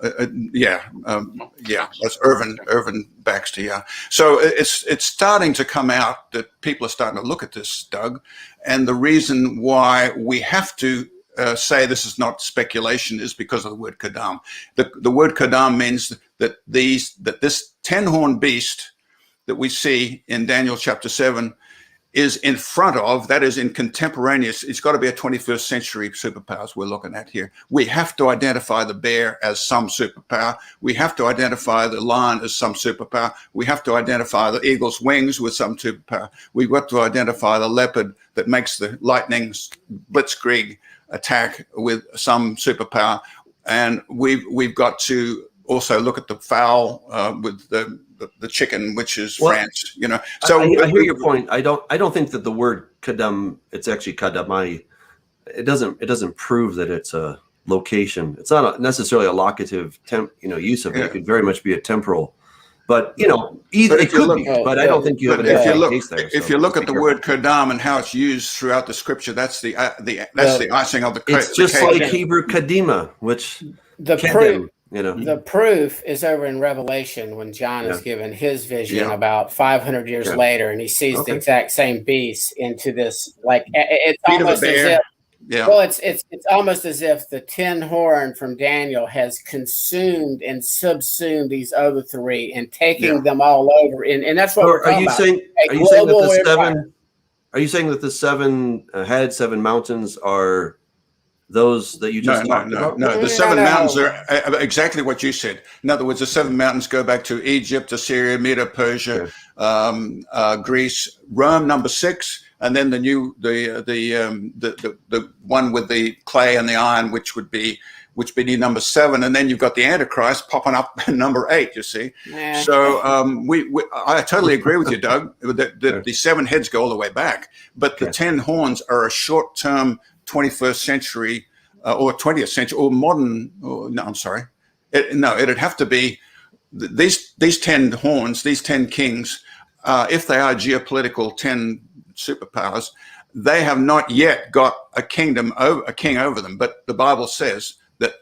Yeah, that's Irvin Baxter. Yeah. So it's starting to come out that people are starting to look at this, Doug, and the reason why we have to say this is not speculation is because of the word kodam. The word kodam means that this 10-horned beast that we see in Daniel chapter 7 is in front of, that is in contemporaneous, it's got to be a 21st century superpowers we're looking at here. We have to identify the bear as some superpower. We have to identify the lion as some superpower. We have to identify the eagle's wings with some superpower. We've got to identify the leopard that makes the lightning blitzkrieg attack with some superpower. And we've got to also look at the fowl with the chicken, which is France, you know. So I hear your point. I don't think that the word kadam, it's actually kadamai. It doesn't prove that it's a location. It's not necessarily a locative use of it. It could very much be a temporal. But either it could be. But I don't think you have an case there. If you look at the word kodam and how it's used throughout the scripture, that's the icing of the cake. It's just like Hebrew kadima, which the proof is over in Revelation when John is given his vision about 500 years later, and he sees the exact same beast into this, like it's almost as if. Yeah. Well, it's almost as if the 10 horn from Daniel has consumed and subsumed these other three and taking them all over, and that's what we're talking about. Are you saying that the seven seven mountains are those that you just talked about? No. The seven mountains are exactly what you said. In other words, the seven mountains go back to Egypt, Assyria, Medo, Persia, Greece, Rome, number 6, and then the one with the clay and the iron, which would be number 7, and then you've got the Antichrist popping up in number 8. You see, so I totally agree with you, Doug. The 7 heads go all the way back, but the 10 horns are a short-term 21st century or 20th century or modern. It'd have to be these 10 horns, these 10 kings. If they are geopolitical 10 superpowers, they have not yet got a king over them. But the Bible says that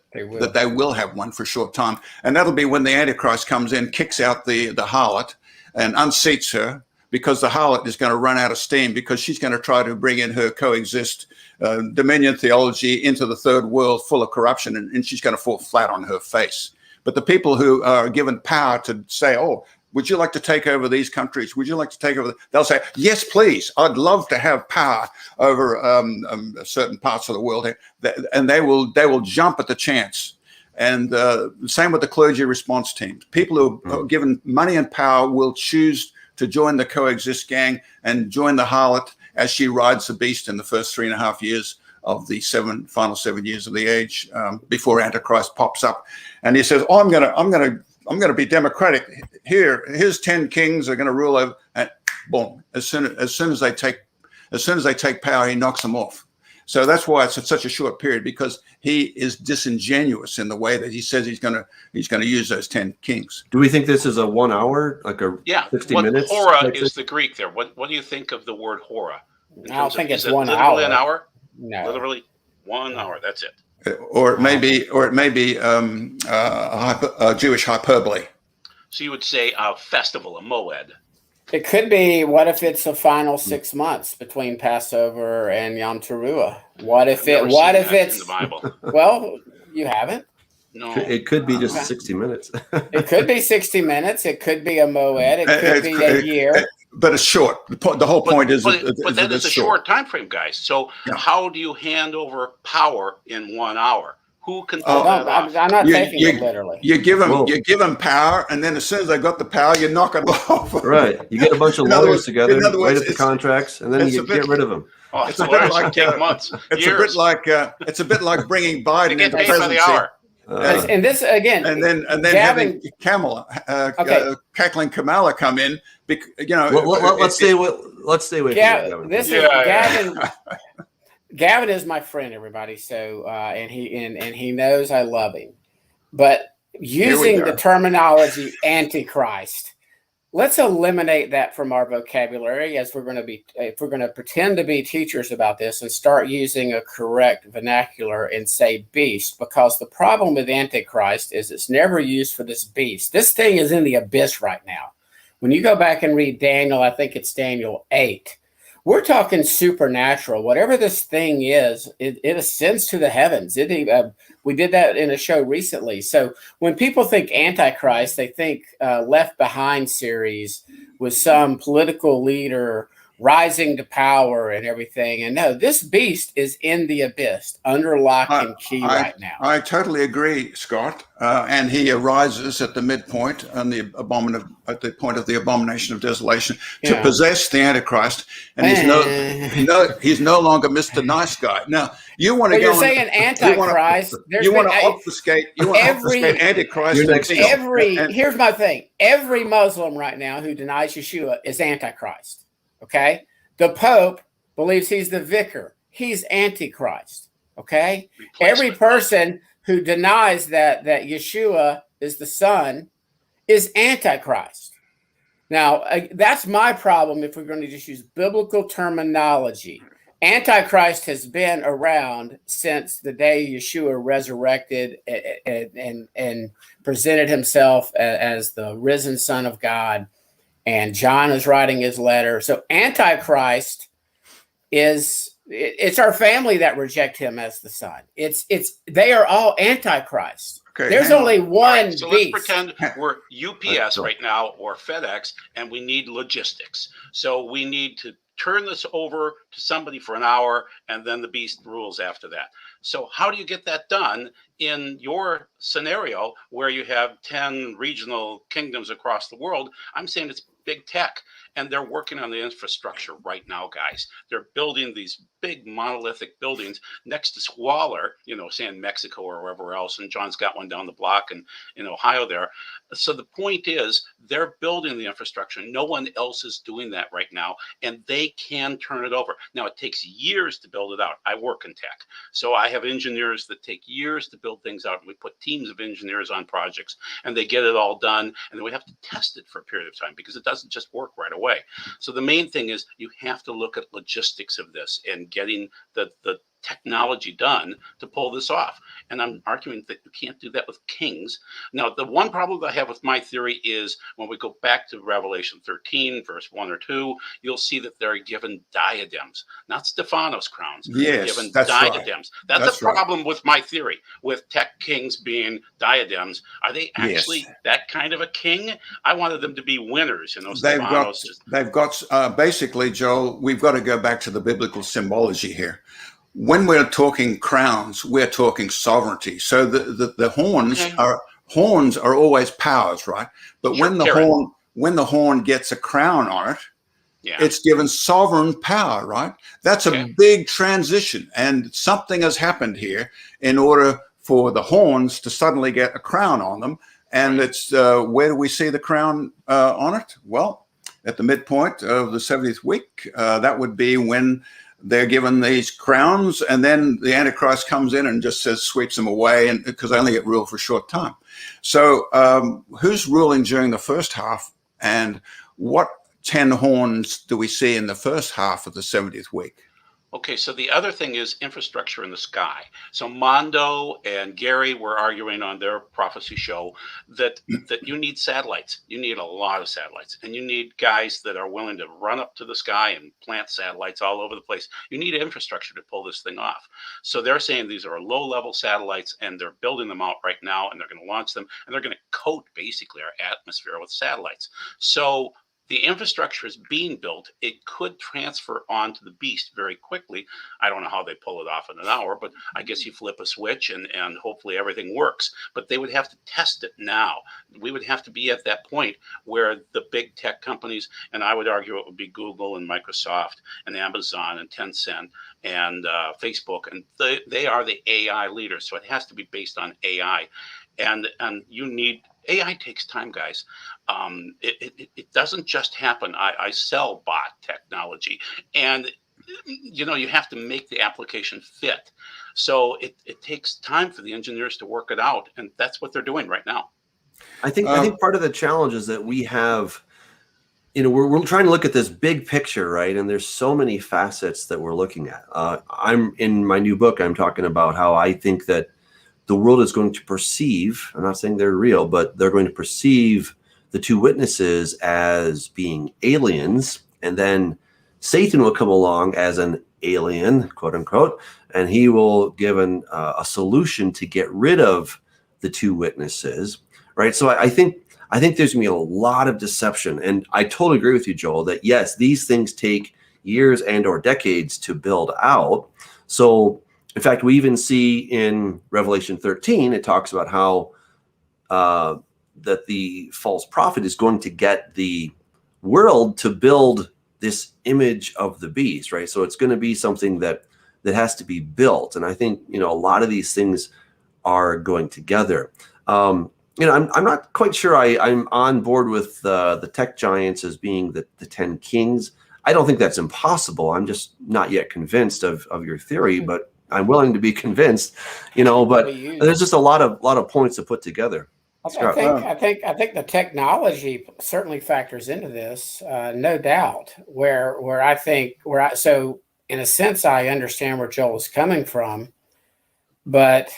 they will have one for a short time, and that'll be when the Antichrist comes in, kicks out the harlot, and unseats her. Because the harlot is going to run out of steam, because she's going to try to bring in her coexist dominion theology into the third world full of corruption, and she's going to fall flat on her face. But the people who are given power to say, oh, would you like to take over these countries? Would you like to take over? They'll say, yes, please. I'd love to have power over certain parts of the world. And they will jump at the chance. And same with the clergy response teams. People who are given money and power will choose to join the coexist gang and join the harlot as she rides the beast in the first 3.5 years of the final 7 years of the age, before Antichrist pops up, and he says, "Oh, I'm gonna be democratic. Here's 10 kings are going to rule over." And boom! As soon as they take power, he knocks them off. So that's why it's such a short period, because he is disingenuous in the way that he says he's going to use those 10 kings. Do we think this is a 1 hour, like a 60 minutes? Hora is the Greek there. What do you think of the word hora? I don't think it's 1 hour. Literally an hour? No. Literally 1 hour. That's it. Or it may be a Jewish hyperbole. So you would say a festival, a moed. It could be. What if it's the final 6 months between Passover and Yom Teruah? What if it's in the Bible? Well, you haven't. No, it could be just 60 minutes. It could be 60 minutes. It could be a moed. It could be a year. But it's short. The whole point is. But that is a short time frame, guys. So how do you hand over power in 1 hour? Who can pull that off? I'm not taking it You literally. give them power, and then as soon as they got the power, you knock it off. Right. You get a bunch of In other lawyers words- together, in other write words, up the contracts, and then it's you a bit- get rid of them. Oh, It's the a bit lawyers like should take months, it's years. a bit like bringing Biden They get into paid by the presidency. hour. And this again, And then Gavin, having cackling Kamala come in, Let's stay away from that, Gavin. Gavin is my friend, everybody. So and he knows I love him, but using the terminology Antichrist, let's eliminate that from our vocabulary if we're going to pretend to be teachers about this and start using a correct vernacular and say beast, because the problem with Antichrist is it's never used for this beast. This thing is in the abyss right now. When you go back and read Daniel, I think it's Daniel 8, we're talking supernatural. Whatever this thing is, it ascends to the heavens. We did that in a show recently. So when people think Antichrist, they think Left Behind series with some political leader rising to power and everything. And no, this beast is in the abyss, under lock and key right now. I totally agree, Scott. And he arises at the midpoint and at the point of the abomination of desolation to possess the Antichrist. And he's no longer Mr. Nice Guy. Now you want to go. You're saying Antichrist. You want to obfuscate. You want to obfuscate Antichrist. Here's my thing. Every Muslim right now who denies Yeshua is Antichrist. Okay, the Pope believes he's the vicar. He's Antichrist. Okay, every person who denies that Yeshua is the Son is Antichrist. Now, that's my problem if we're going to just use biblical terminology. Antichrist has been around since the day Yeshua resurrected and presented himself as the risen Son of God. And John is writing his letter. So Antichrist it's our family that reject him as the Son. They are all Antichrist. Okay, there's only one beast. So let's pretend we're UPS right now or FedEx, and we need logistics. So we need to turn this over to somebody for an hour, and then the beast rules after that. So how do you get that done in your scenario where you have 10 regional kingdoms across the world? I'm saying it's big tech, and they're working on the infrastructure right now, guys. They're building these big monolithic buildings next to squalor, say in Mexico or wherever else. And John's got one down the block in Ohio there. So the point is they're building the infrastructure. No one else is doing that right now, and they can turn it over. Now, it takes years to build it out. I work in tech, so I have engineers that take years to build things out. And we put teams of engineers on projects, and they get it all done, and then we have to test it for a period of time because it doesn't just work right away. So the main thing is you have to look at logistics of this and getting the technology done to pull this off. And I'm arguing that you can't do that with kings. Now, the one problem that I have with my theory is when we go back to Revelation 13, verse 1 or 2, you'll see that they're given diadems, not Stephanos crowns. Yes, given that's diadems. Right. That's a problem with my theory, with tech kings being diadems. Are they actually that kind of a king? I wanted them to be winners. They've got basically, Joel, we've got to go back to the biblical symbology here. When we're talking crowns, we're talking sovereignty. So the horns are always powers, right? But when the horn gets a crown on it, it's given sovereign power, right? That's a big transition, and something has happened here in order for the horns to suddenly get a crown on them. And it's where do we see the crown on it? Well, at the midpoint of the 70th week, that would be when they're given these crowns, and then the Antichrist comes in and just sweeps them away, and because they only get ruled for a short time. So who's ruling during the first half, and what 10 horns do we see in the first half of the 70th week? Okay, so the other thing is infrastructure in the sky. So Mondo and Gary were arguing on their prophecy show that you need satellites. You need a lot of satellites, and you need guys that are willing to run up to the sky and plant satellites all over the place. You need infrastructure to pull this thing off. So they're saying these are low-level satellites, and they're building them out right now, and they're going to launch them, and they're going to coat basically our atmosphere with satellites. So The infrastructure is being built. It could transfer onto the beast very quickly. I don't know how they pull it off in an hour, but I guess you flip a switch and hopefully everything works. But they would have to test it now. We would have to be at that point where the big tech companies, and I would argue it would be Google and Microsoft and Amazon and Tencent and Facebook, and they are the AI leaders. So it has to be based on AI. And you need, AI takes time, guys. It doesn't just happen. I sell bot technology, and you have to make the application fit. So it takes time for the engineers to work it out, and that's what they're doing right now. I think part of the challenge is that we have, we're trying to look at this big picture, right? And there's so many facets that we're looking at. I'm in my new book, I'm talking about how I think that the world is going to perceive, I'm not saying they're real, but they're going to perceive the two witnesses as being aliens, and then Satan will come along as an alien, quote unquote, and he will give a solution to get rid of the two witnesses, right? So I think there's gonna be a lot of deception, and I totally agree with you, Joel, that yes, these things take years and or decades to build out. So in fact, we even see in Revelation 13, it talks about how that the false prophet is going to get the world to build this image of the beast, right? So it's going to be something that has to be built. And I think, a lot of these things are going together. I'm not quite sure I'm on board with the tech giants as being the 10 kings. I don't think that's impossible. I'm just not yet convinced of your theory, but I'm willing to be convinced, but there's just a lot of points to put together. I think the technology certainly factors into this, no doubt. So in a sense, I understand where Joel is coming from, but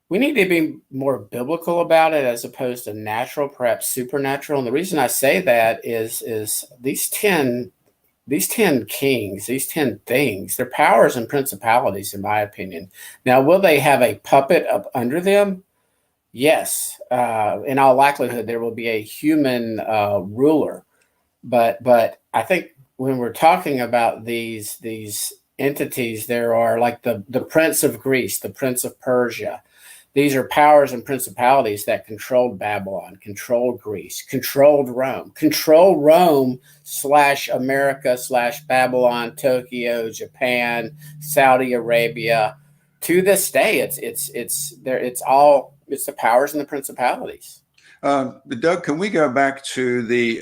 we need to be more biblical about it as opposed to natural, perhaps supernatural. And the reason I say that is these 10 kings, these 10 things, they're powers and principalities, in my opinion. Now, will they have a puppet up under them? Yes. In all likelihood, there will be a human ruler. But I think when we're talking about these entities, there are like the Prince of Greece, the Prince of Persia. These are powers and principalities that controlled Babylon, controlled Greece, controlled Rome / America / Babylon, Tokyo, Japan, Saudi Arabia. To this day, it's the powers and the principalities. Doug, can we go back to the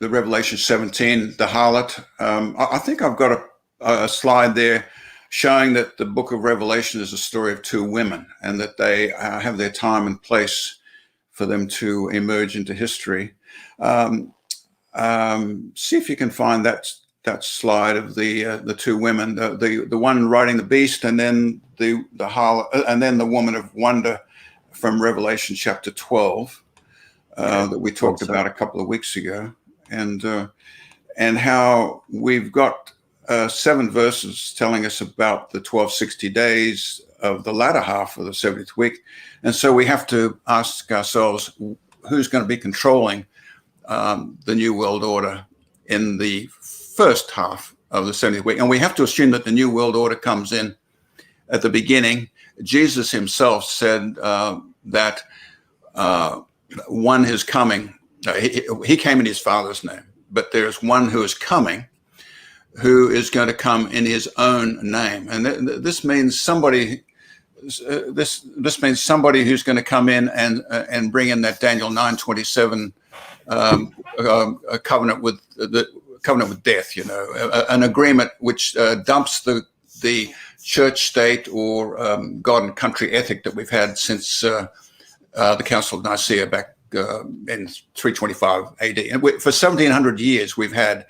Revelation 17, the harlot? I think I've got a slide there showing that the book of Revelation is a story of two women, and that they have their time and place for them to emerge into history. See if you can find that slide of the two women, the one riding the beast, and then the harlot, and then the woman of wonder from Revelation chapter 12 that we talked about a couple of weeks ago, and how we've got 7 verses telling us about the 1260 days of the latter half of the 70th week. And so we have to ask ourselves, who's going to be controlling the New World Order in the first half of the 70th week? And we have to assume that the New World Order comes in at the beginning. Jesus himself said that one is coming. He came in his Father's name, but there's one who is coming, who is going to come in his own name. And this means somebody. This means somebody who's going to come in and bring in that Daniel 9:27 a covenant with death. An agreement which dumps the church state or God and country ethic that we've had since the Council of Nicaea back in 325 AD. And for 1700 years, we've had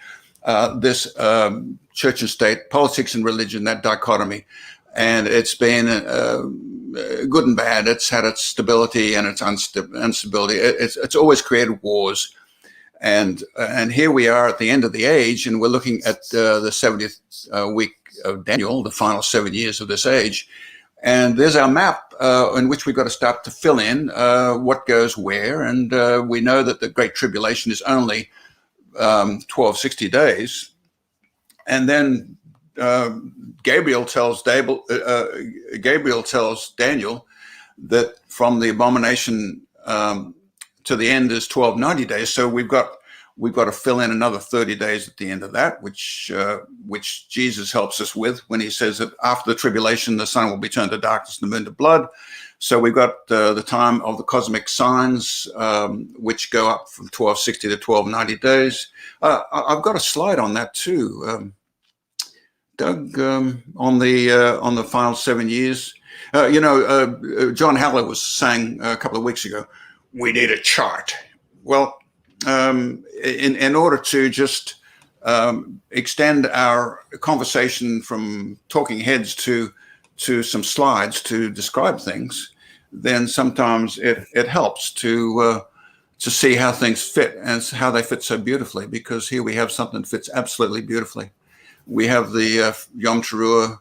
this church and state, politics and religion, that dichotomy. And it's been good and bad. It's had its stability and its instability. It's always created wars. And here we are at the end of the age, and we're looking at the 70th week of Daniel, the final 7 years of this age, And there's our map in which we've got to start to fill in what goes where. And we know that the Great Tribulation is only 1260 days. And then Gabriel tells Daniel that from the abomination to the end is 1290 days. So we've got to fill in another 30 days at the end of that, which Jesus helps us with when he says that after the tribulation, the sun will be turned to darkness and the moon to blood. So we've got the time of the cosmic signs, which go up from 1260 to 1290 days. I've got a slide on that too, Doug, on the final 7 years. John Haller was saying a couple of weeks ago, we need a chart. Well, in order to just extend our conversation from talking heads to some slides to describe things, then sometimes it helps to see how things fit and how they fit so beautifully, because here we have something that fits absolutely beautifully. We have the Yom Teruah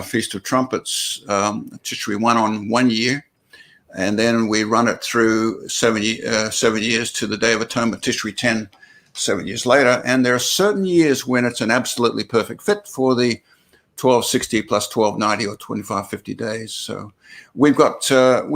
Feast of Trumpets, Tishri 1 on 1 year, and then we run it through 7 years to the Day of Atonement, Tishri 10, 7 years later. And there are certain years when it's an absolutely perfect fit for the 1260 plus 1290 or 2550 days. So we've got some.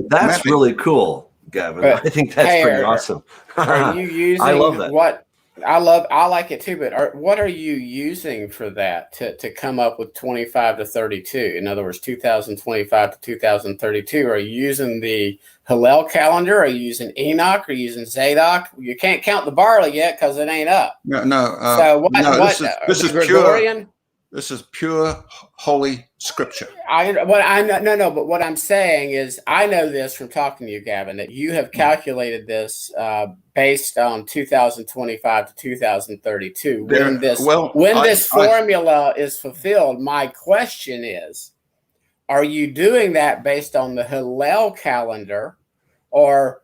That's mapping. really cool, Gavin. But, I think that's pretty awesome. Are you using? I love that. What I like it too. But what are you using for that to come up with 25 to 32? In other words, 2025 to 2032. Are you using the Hillel calendar? Are you using Enoch? Are you using Zadok? You can't count the barley yet because it ain't up. No. So what? This is Gregorian? pure. This is pure holy scripture. But what I'm saying is, I know this from talking to you, Gavin, that you have calculated this based on 2025 to 2032. When this formula is fulfilled, my question is, are you doing that based on the Hillel calendar or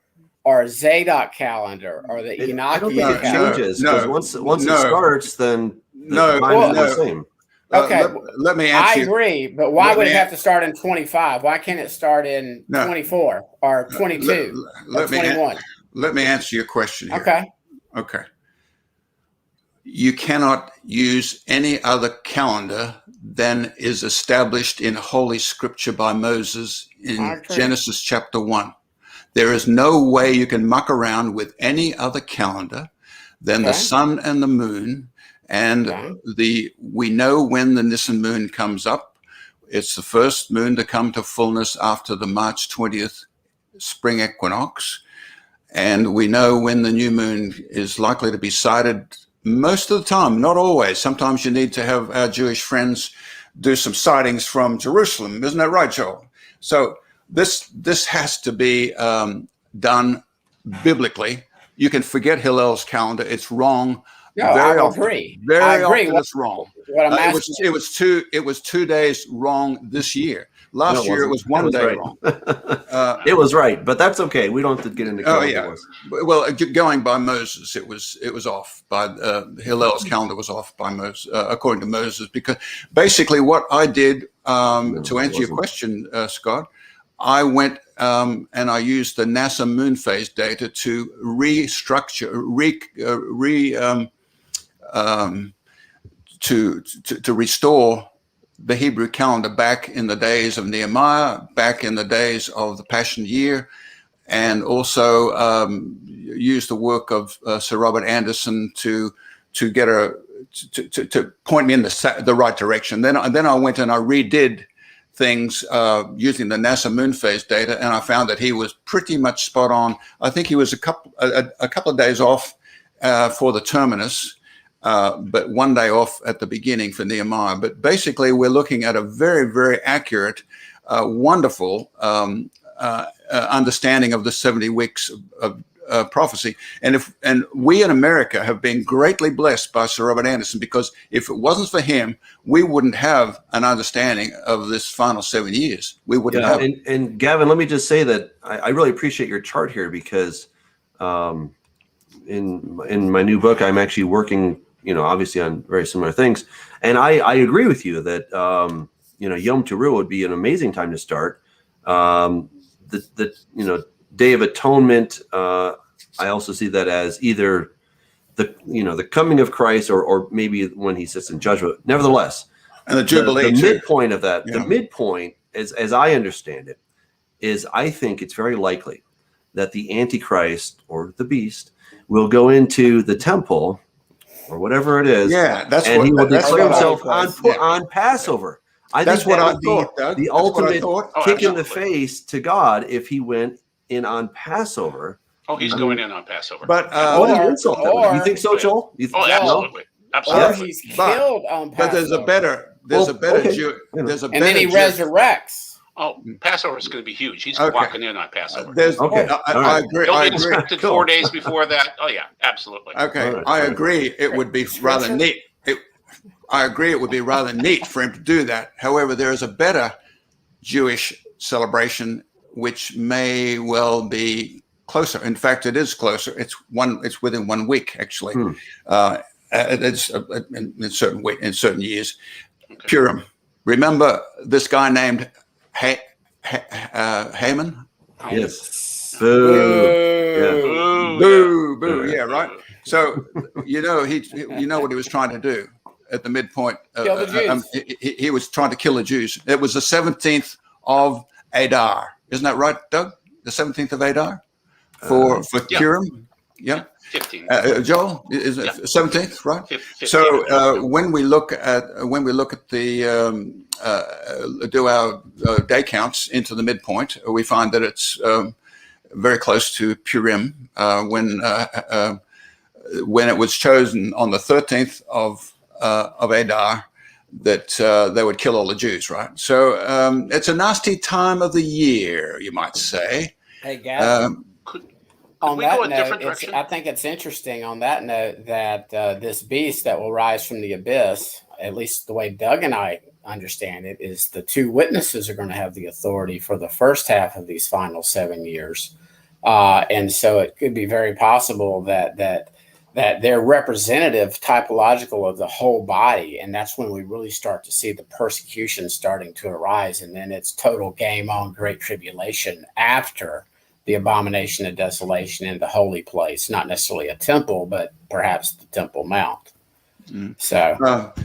Zadok calendar or the Enochian calendar? I don't think it changes, because once it starts, then the time is the same. Okay, let me answer. I agree, but why would it have to start in 25? Why can't it start in 24 or 22 or 21? Let me answer your question here. Okay. You cannot use any other calendar than is established in Holy Scripture by Moses in Genesis chapter 1. There is no way you can muck around with any other calendar than the sun and the moon. And we know when the Nisan moon comes up. It's the first moon to come to fullness after the March 20th spring equinox. And we know when the new moon is likely to be sighted most of the time, not always. Sometimes you need to have our Jewish friends do some sightings from Jerusalem. Isn't that right, Joel? So this has to be done biblically. You can forget Hillel's calendar. It's wrong. No, I agree. Very often it's wrong. It was 2 days wrong this year. Last year it was 1 day wrong. It was right, but that's okay. We don't have to get into. Well, going by Moses, it was off. By Hillel's calendar was off by Moses, according to Moses, because basically what I did to answer your question, Scott, I went and I used the NASA moon phase data to restructure, to restore the Hebrew calendar back in the days of Nehemiah, back in the days of the Passion Year, and also use the work of Sir Robert Anderson to get to point me in the right direction. Then I went and I redid things using the NASA moon phase data, and I found that he was pretty much spot on. I think he was a couple of days off for the terminus, but 1 day off at the beginning for Nehemiah. But basically, we're looking at a very, very accurate, wonderful understanding of the 70 weeks of prophecy. And we in America have been greatly blessed by Sir Robert Anderson, because if it wasn't for him, we wouldn't have an understanding of this final 7 years. We wouldn't have. And Gavin, let me just say that I really appreciate your chart here, because in my new book, I'm actually working, obviously on very similar things. And I agree with you that Yom Teruah would be an amazing time to start. The Day of Atonement. I also see that as either the coming of Christ or maybe when he sits in judgment. Nevertheless, and the Jubilee. The midpoint of that. Yeah. The midpoint, as I understand it, is I think it's very likely that the Antichrist or the beast will go into the temple or whatever it is. Yeah, he will declare himself on Passover. I think that's what I thought, Doug. The ultimate kick in the face to God if he went in on Passover. Oh, he's going in on Passover. But you think so, Joel? Absolutely. Absolutely. Or he's killed on Passover. But there's a better Jew. There's a better and then he resurrects. Oh, Passover is going to be huge. He's walking in on Passover. I agree. He'll be inspected 4 days before that. Oh, yeah, absolutely. Okay, I agree. It would be rather neat. I agree it would be rather neat for him to do that. However, there is a better Jewish celebration which may well be closer. In fact, it is closer. It's within 1 week, actually. It's in certain years. Okay. Purim. Remember this guy named Hamon? Yes. Boo. Boo. Yeah, right. So you know what he was trying to do at the midpoint. Kill the Jews. He was trying to kill the Jews. It was the 17th of Adar. Isn't that right, Doug? The 17th of Adar for Purim. Yeah. 15. Joel, is it 17th, right? 15. So when we look at the do our day counts into the midpoint, we find that it's very close to Purim when it was chosen on the 13th of Adar that they would kill all the Jews, right? So it's a nasty time of the year, you might say. Hey, guys. On that note, I think it's interesting on that note that this beast that will rise from the abyss, at least the way Doug and I understand it, is the two witnesses are going to have the authority for the first half of these final 7 years. And so it could be very possible that they're representative, typological of the whole body. And that's when we really start to see the persecution starting to arise. And then it's total game on, great tribulation after the abomination of desolation in the holy place, not necessarily a temple, but perhaps the Temple Mount. So,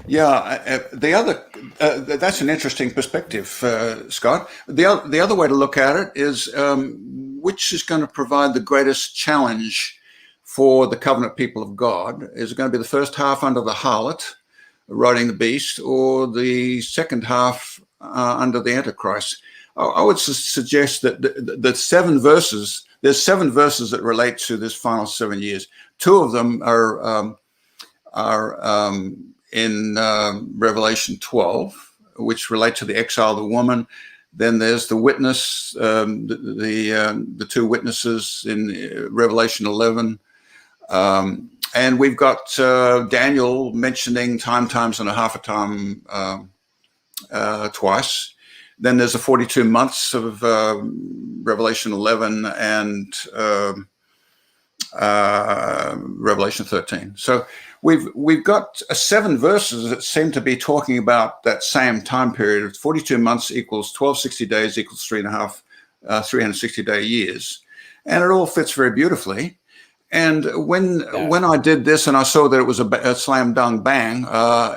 the other that's an interesting perspective, Scott. The other way to look at it is which is going to provide the greatest challenge for the covenant people of God? Is it going to be the first half under the harlot, riding the beast, or the second half under the Antichrist? I would suggest that the 7 verses, there's 7 verses that relate to this final 7 years. 2 of them are in Revelation 12, which relate to the exile of the woman. Then there's the witness, the 2 witnesses in Revelation 11. And we've got Daniel mentioning times and a half a time twice. Then there's the 42 months of Revelation 11 and Revelation 13. So we've got 7 verses that seem to be talking about that same time period. 42 months equals 1260 days equals 360-day years, and it all fits very beautifully. And when I did this and I saw that it was a slam dunk bang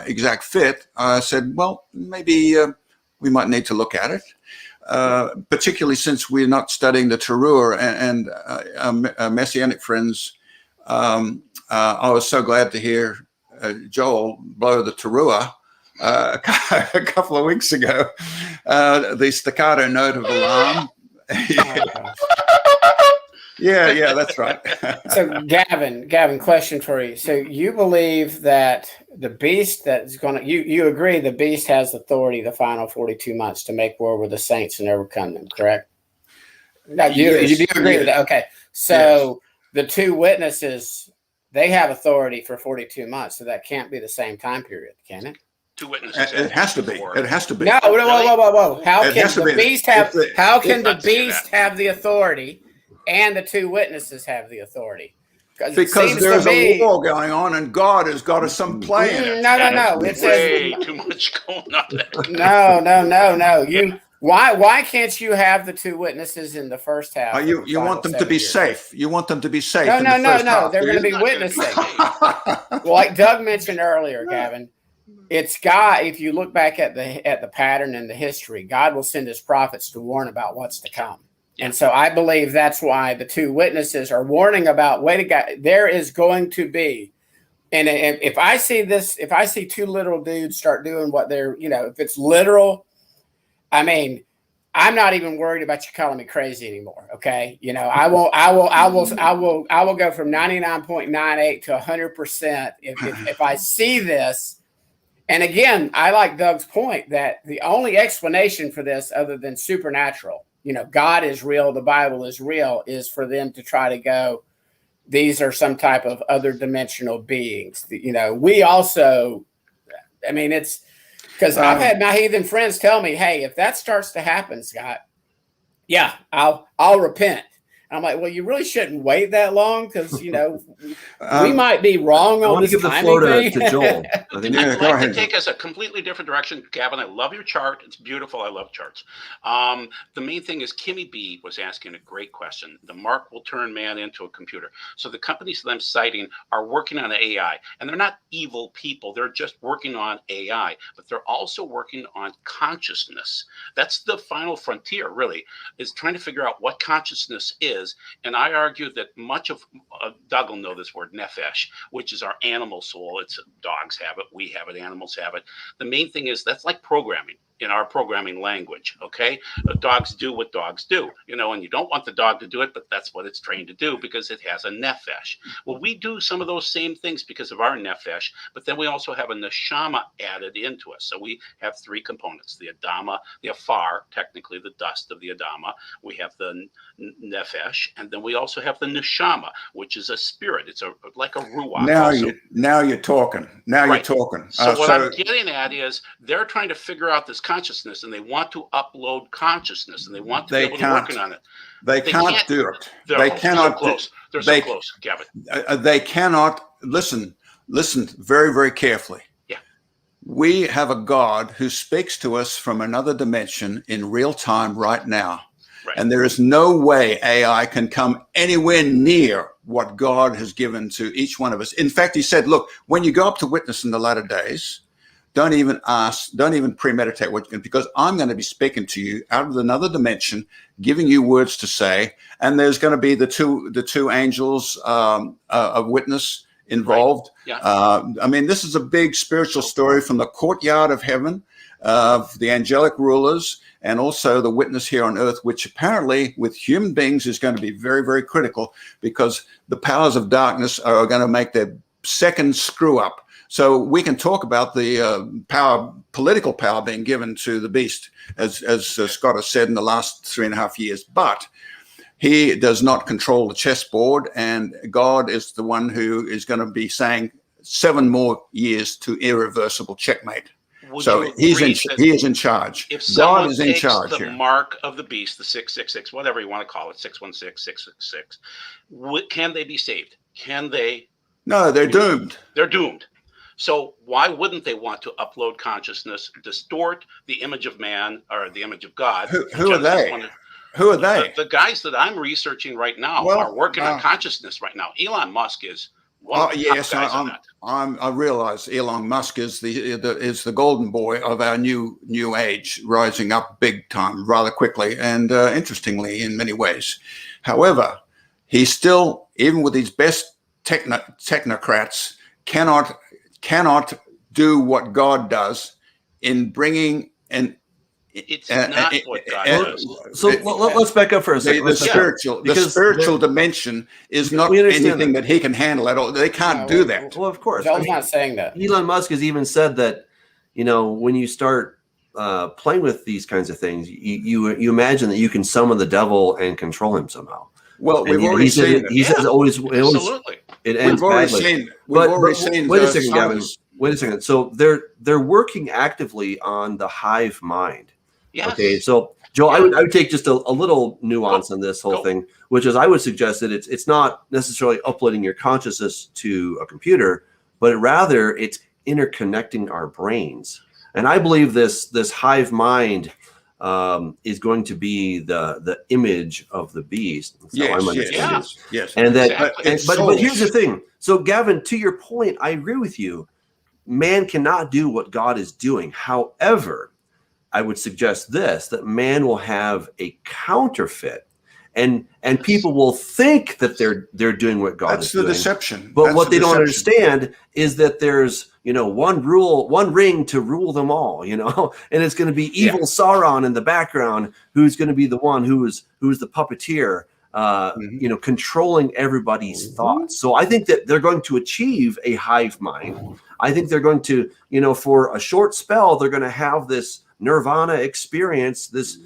exact fit, I said, well, maybe we might need to look at it, particularly since we're not studying the Teruah and Messianic friends. I was so glad to hear Joel blow the Teruah a couple of weeks ago, the staccato note of alarm. Yeah, that's right. So Gavin, question for you. So you believe that the beast that's going to, you agree the beast has authority the final 42 months to make war with the saints and overcome them, correct? No, you do agree with that? Okay. So the 2 witnesses, they have authority for 42 months. So that can't be the same time period, can it? 2 witnesses. It has to be. It has to be. No, whoa. How can the beast have the authority and the 2 witnesses have the authority? Because there's a war going on, and God has got some play in it. No. It says way too much going on there. No. Why can't you have the two witnesses in the first half? You want them to be safe. You want them to be safe. No. They're going to be witnessing. Well, like Doug mentioned earlier, Gavin, it's God. If you look back at the pattern in the history, God will send his prophets to warn about what's to come. And so I believe that's why the two witnesses are warning about, wait a God, there is going to be. And if I see two little dudes start doing what they're, if it's literal, I mean, I'm not even worried about you calling me crazy anymore. Okay. I will go from 99.98 to 100% if I see this. And again, I like Doug's point that the only explanation for this other than supernatural, God is real, the Bible is real, is for them to try to go, these are some type of other dimensional beings. We also, it's because I've had my heathen friends tell me, hey, if that starts to happen, Scott, I'll repent. I'm like, well, you really shouldn't wait that long because, we might be wrong on this timing. I want to give the floor to Joel. I'd like to take us a completely different direction. Gavin, I love your chart. It's beautiful. I love charts. The main thing is Kimmy B was asking a great question. The mark will turn man into a computer. So the companies that I'm citing are working on AI, and they're not evil people. They're just working on AI, but they're also working on consciousness. That's the final frontier, really, is trying to figure out what consciousness is. And I argue that much of, Doug will know this word, nephesh, which is our animal soul. It's dogs have it, we have it, animals have it. The main thing is that's like programming in our programming language, okay? Dogs do what dogs do, and you don't want the dog to do it, but that's what it's trained to do because it has a nephesh. Well, we do some of those same things because of our nephesh, but then we also have a neshama added into us. So we have three components: the Adama, the Afar, technically the dust of the Adama. We have the nephesh, and then we also have the neshama, which is a spirit. It's like a ruach. Now you're talking. You're talking. So what I'm getting at is they're trying to figure out this consciousness, and they want to upload consciousness, and they want to be able to work on it. They can't do it. They cannot. They're so close, Gavin. They cannot. Listen very, very carefully. Yeah. We have a God who speaks to us from another dimension in real time right now. Right. And there is no way AI can come anywhere near what God has given to each one of us. In fact, he said, look, when you go up to witness in the latter days, don't even premeditate what you're going to, because I'm going to be speaking to you out of another dimension, giving you words to say. And there's going to be the two angels of witness involved. Right. Yeah. This is a big spiritual story from the courtyard of heaven, of the angelic rulers, and also the witness here on earth, which apparently with human beings is going to be very, very critical, because the powers of darkness are going to make their second screw up. So we can talk about the political power being given to the beast, as Scott has said in the last 3.5 years. But he does not control the chessboard, and God is the one who is going to be saying 7 more years to irreversible checkmate. So he is in charge. If someone God is in charge the here. Mark of the beast, the 666, whatever you want to call it, 616, 666, can they be saved? Can they? No, they're doomed. They're doomed. So why wouldn't they want to upload consciousness, distort the image of man or the image of God? Who are they? Who are they? The guys that I'm researching right now are working on consciousness right now. Elon Musk is one of the top guys on that. I realize Elon Musk is the golden boy of our new age, rising up big time rather quickly and interestingly in many ways. However, he still, even with his best technocrats, cannot do what God does in bringing an. It's not what God does. So let's back up for a second. The spiritual dimension is not anything that he can handle at all. They can't do that. Well, of course. Joel's not saying that. Elon Musk has even said that, when you start playing with these kinds of things, you imagine that you can summon the devil and control him somehow. Well, we've already seen it. He says Absolutely. It ends badly. We've already seen. Wait a second, Gavin. Wait a second. So they're working actively on the hive mind. Yes. Okay, so Joel, Yeah. I would take just a little nuance on this whole thing, which is I would suggest that it's not necessarily uploading your consciousness to a computer, but rather it's interconnecting our brains. And I believe this hive mind is going to be the image of the beast. That's how I'm understanding it. Yes. And that, Exactly. but here's the thing. So Gavin, to your point, I agree with you. Man cannot do what God is doing. However, I would suggest this, that man will have a counterfeit, and people will think that they're doing what God is doing. That's the deception. But what they don't understand is that there's, one ring to rule them all, and it's going to be evil Sauron in the background, who's going to be the one who's the puppeteer, controlling everybody's thoughts. So I think that they're going to achieve a hive mind. I think they're going to, for a short spell, they're going to have this nirvana experience, this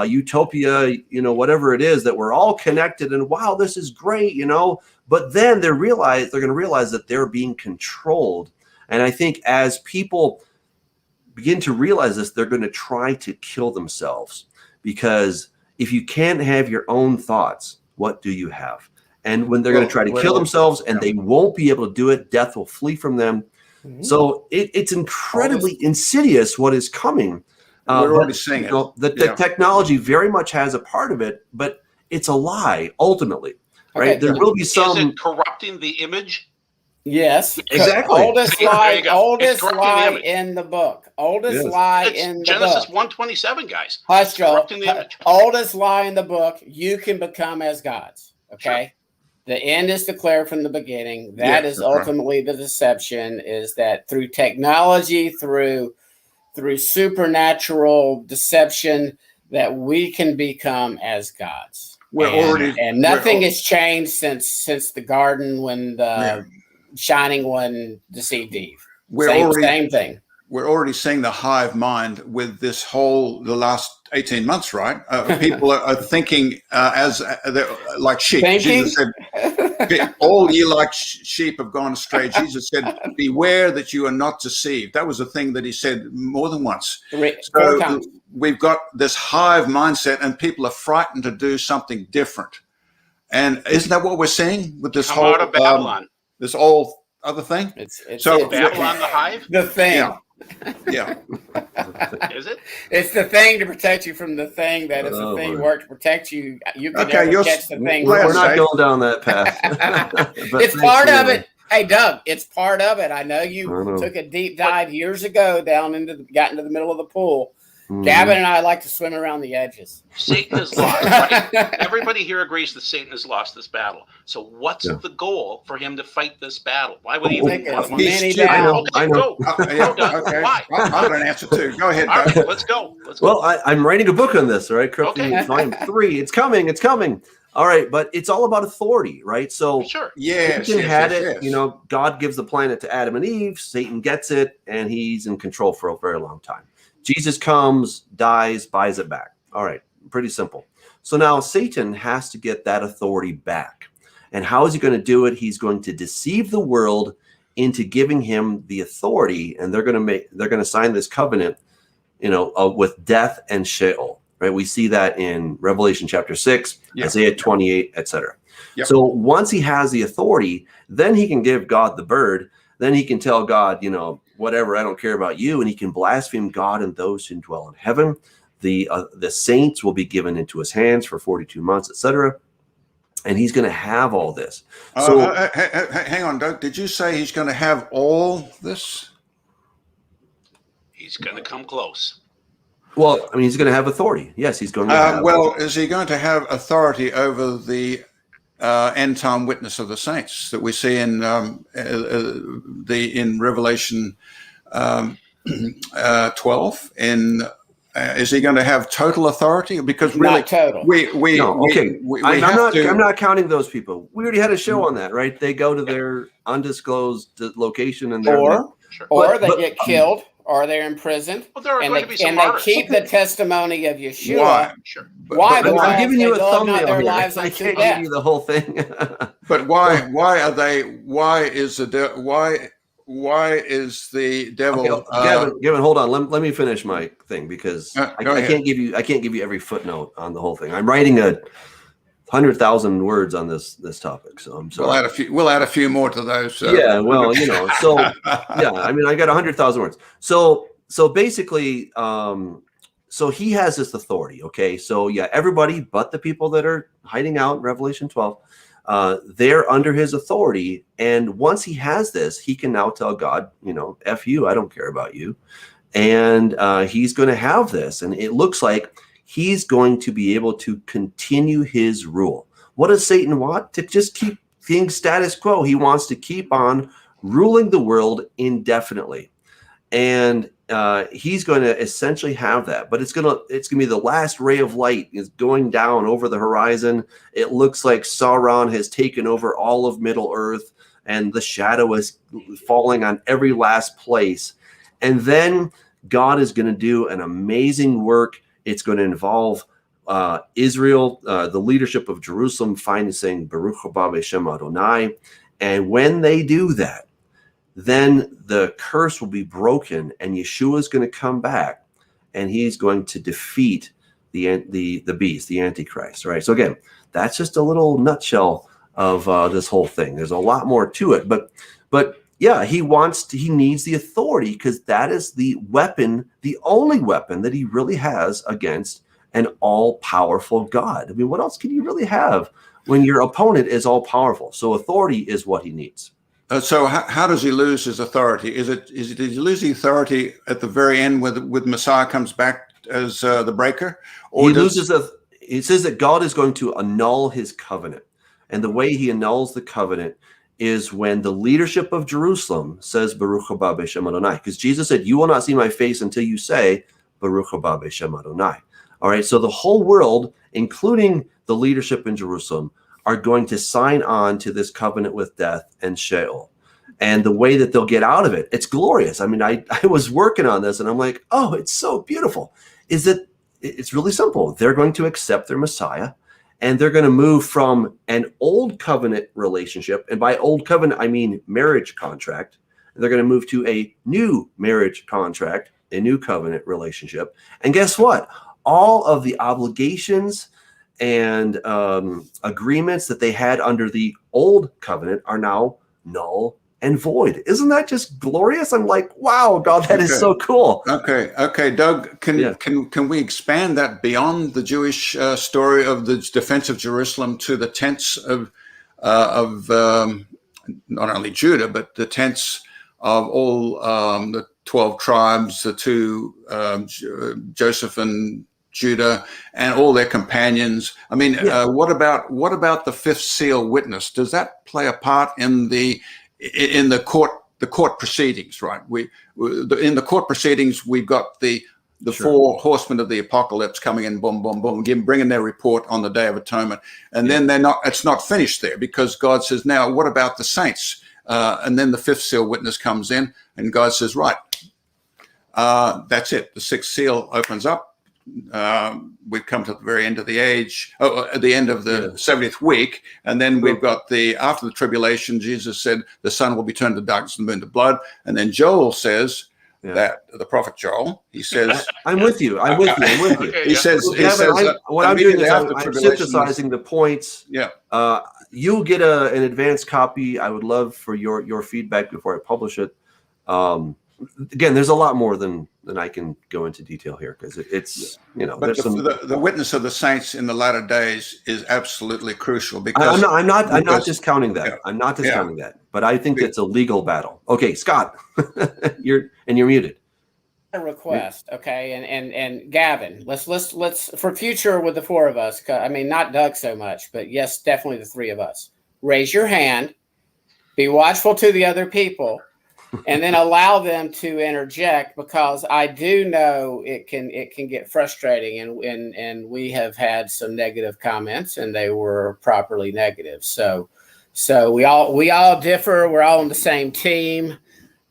utopia, whatever it is, that we're all connected and wow, this is great, but then they're going to realize that they're being controlled. And I think as people begin to realize this, they're going to try to kill themselves, because if you can't have your own thoughts, what do you have? And when they're going to try to kill themselves and they won't be able to do it, death will flee from them. So it's incredibly insidious what is coming. We're already seeing it. The technology very much has a part of it, but it's a lie ultimately, right? There will be some. Is it corrupting the image? Yes, exactly. Oldest lie in the book. Oldest lie in the Genesis book. 1:27, guys. Hush, Joel. Corrupting the image. Oldest lie in the book. You can become as gods. Okay. Sure. The end is declared from the beginning. That is ultimately the deception, is that through technology, through supernatural deception, that we can become as gods. And nothing has changed since the garden when the Shining One deceived Eve. Same thing. We're already seeing the hive mind with the last 18 months, right? People are thinking like sheep. Jesus said, all ye like sheep have gone astray. Jesus said, beware that you are not deceived. That was a thing that he said more than once. So we've got this hive mindset, and people are frightened to do something different. And isn't that what we're seeing with this whole out of Babylon? This old other thing? It's Babylon the hive? The thing. Yeah. Is it? It's the thing to protect you from the thing. That if the thing worked to protect you, you can never catch the thing. We're not going down that path. It's part of it. Hey, Doug, it's part of it. I know you took a deep dive years ago got into the middle of the pool. Gavin and I like to swim around the edges. Satan has lost, right? Everybody here agrees that Satan has lost this battle. So what's the goal for him to fight this battle? Why would he even want to? I know. Why? I've got an answer too. Go ahead. All right, let's go. Well, I'm writing a book on this, all right? Volume 3. It's coming. All right, but it's all about authority, right? So Satan had it. God gives the planet to Adam and Eve. Satan gets it, and he's in control for a very long time. Jesus comes, dies, buys it back. All right, pretty simple. So now Satan has to get that authority back. And how is he going to do it? He's going to deceive the world into giving him the authority, and they're going to sign this covenant, with death and Sheol. Right? We see that in Revelation chapter 6, Isaiah 28, etc. Yep. So once he has the authority, then he can give God the bird. Then he can tell God, whatever, I don't care about you. And he can blaspheme God and those who dwell in heaven. The saints will be given into his hands for 42 months, etc. And he's going to have all this. So hang on, Doug. Did you say he's going to have all this? He's going to come close. Well, he's going to have authority. Yes, he's going to have. Is he going to have authority over the end time witness of the saints that we see in Revelation 12? Is he going to have total authority? Because really, not total. I'm not counting those people. We already had a show on that, right? They go to their undisclosed location and they get killed. Or they're imprisoned, and they keep the testimony of Yeshua. Why? Sure. Why? But I'm giving you a thumbnail their here. lives I can't give you the whole thing. But why are they? Why is why is the devil? Okay, Gavin, hold on. Let me finish my thing, because I can't give you every footnote on the whole thing. I'm writing 100,000 words on this topic, so I'm sorry. We'll add a few more to those. Yeah, well, so yeah, I mean, I got 100,000 words. So basically, so he has this authority. Okay, so yeah, everybody but the people that are hiding out in Revelation 12, they're under his authority. And once he has this, he can now tell God, F you, I don't care about you. And he's going to have this. And it looks like he's going to be able to continue his rule. What does Satan want? To just keep things status quo. He wants to keep on ruling the world indefinitely. And he's going to essentially have that, but it's going to be the last ray of light is going down over the horizon. It looks like Sauron has taken over all of Middle Earth, and the shadow is falling on every last place. And then God is going to do an amazing work. It's going to involve Israel, the leadership of Jerusalem, finally saying Baruch haba b'shem Adonai. And when they do that, then the curse will be broken, and Yeshua is going to come back, and he's going to defeat the beast, the Antichrist. Right. So again, that's just a little nutshell of this whole thing. There's a lot more to it, but yeah, he needs the authority, because that is the weapon, the only weapon that he really has against an all-powerful God. I mean, what else can you really have when your opponent is all-powerful? So authority is what he needs. So how does he lose his authority? Did he lose the authority at the very end with Messiah comes back as the breaker? Or it says that God is going to annul his covenant. And the way he annuls the covenant is when the leadership of Jerusalem says Baruch haba b'shem Adonai. Because Jesus said, you will not see my face until you say Baruch haba b'shem Adonai. All right, so the whole world, including the leadership in Jerusalem, are going to sign on to this covenant with death and Sheol. And the way that they'll get out of it, it's glorious. I mean, I was working on this, and I'm like, oh, it's so beautiful. It's really simple. They're going to accept their Messiah, and they're going to move from an old covenant relationship, and by old covenant, I mean marriage contract. They're going to move to a new marriage contract, a new covenant relationship. And guess what? All of the obligations and agreements that they had under the old covenant are now null and void. Isn't that just glorious? I'm like, wow, God, that is so cool. Okay, Doug, can we expand that beyond the Jewish story of the defense of Jerusalem to the tents of not only Judah, but the tents of all the 12 tribes, the two Joseph and Judah, and all their companions? I mean, what about the fifth seal witness? Does that play a part in the court proceedings? Right. In the court proceedings, we've got the four horsemen of the apocalypse coming in, boom, boom, boom, bringing their report on the Day of Atonement, and then it's not finished there, because God says, now what about the saints? And then the fifth seal witness comes in, and God says, right, that's it. The sixth seal opens up. We've come to the very end of the age, at the end of the 70th week, and then we've got after the tribulation, Jesus said the sun will be turned to darkness and the moon to blood, and then Joel says that the prophet Joel, he says, I'm with you. Okay, he says, what I'm doing is I'm synthesizing the points. Yeah. You'll get an advanced copy. I would love for your feedback before I publish it. Again, there's a lot more than I can go into detail here, because it's But the witness of the saints in the latter days is absolutely crucial, because I'm not discounting that. I'm not discounting that, but I think it's a legal battle. Okay, Scott, you're muted. A request, okay, and Gavin, let's for future with the four of us. I mean, not Doug so much, but yes, definitely the three of us. Raise your hand. Be watchful to the other people. And then allow them to interject, because I do know it can get frustrating, and we have had some negative comments, and they were properly negative. So we all differ. We're all on the same team,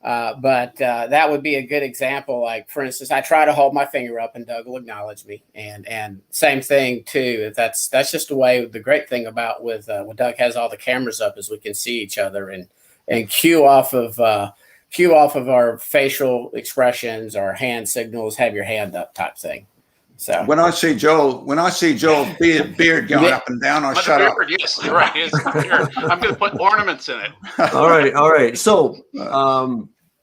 but that would be a good example. Like, for instance, I try to hold my finger up, and Doug will acknowledge me, and same thing too. That's just the way. The great thing about when Doug has all the cameras up is we can see each other and cue off of cue off of our facial expressions, our hand signals, have your hand up type thing. So when I see Joel's beard going up and down, I shut up. Yes, you're right. It's beard. I'm going to put ornaments in it. All right. So,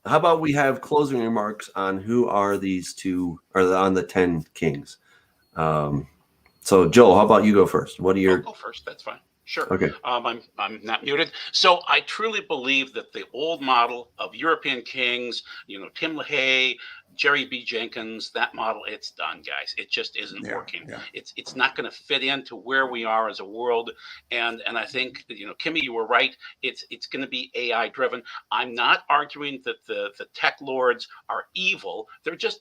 how about we have closing remarks on who are these two, or on the 10 kings? So, Joel, how about you go first? What are your? I'll go first. That's fine. Sure. Okay. I'm not muted. So I truly believe that the old model of European kings, Tim LaHaye, Jerry B. Jenkins, that model, it's done, guys. It just isn't working. Yeah. It's not going to fit into where we are as a world. And I think, Kimmy, you were right. It's going to be AI driven. I'm not arguing that the tech lords are evil. They're just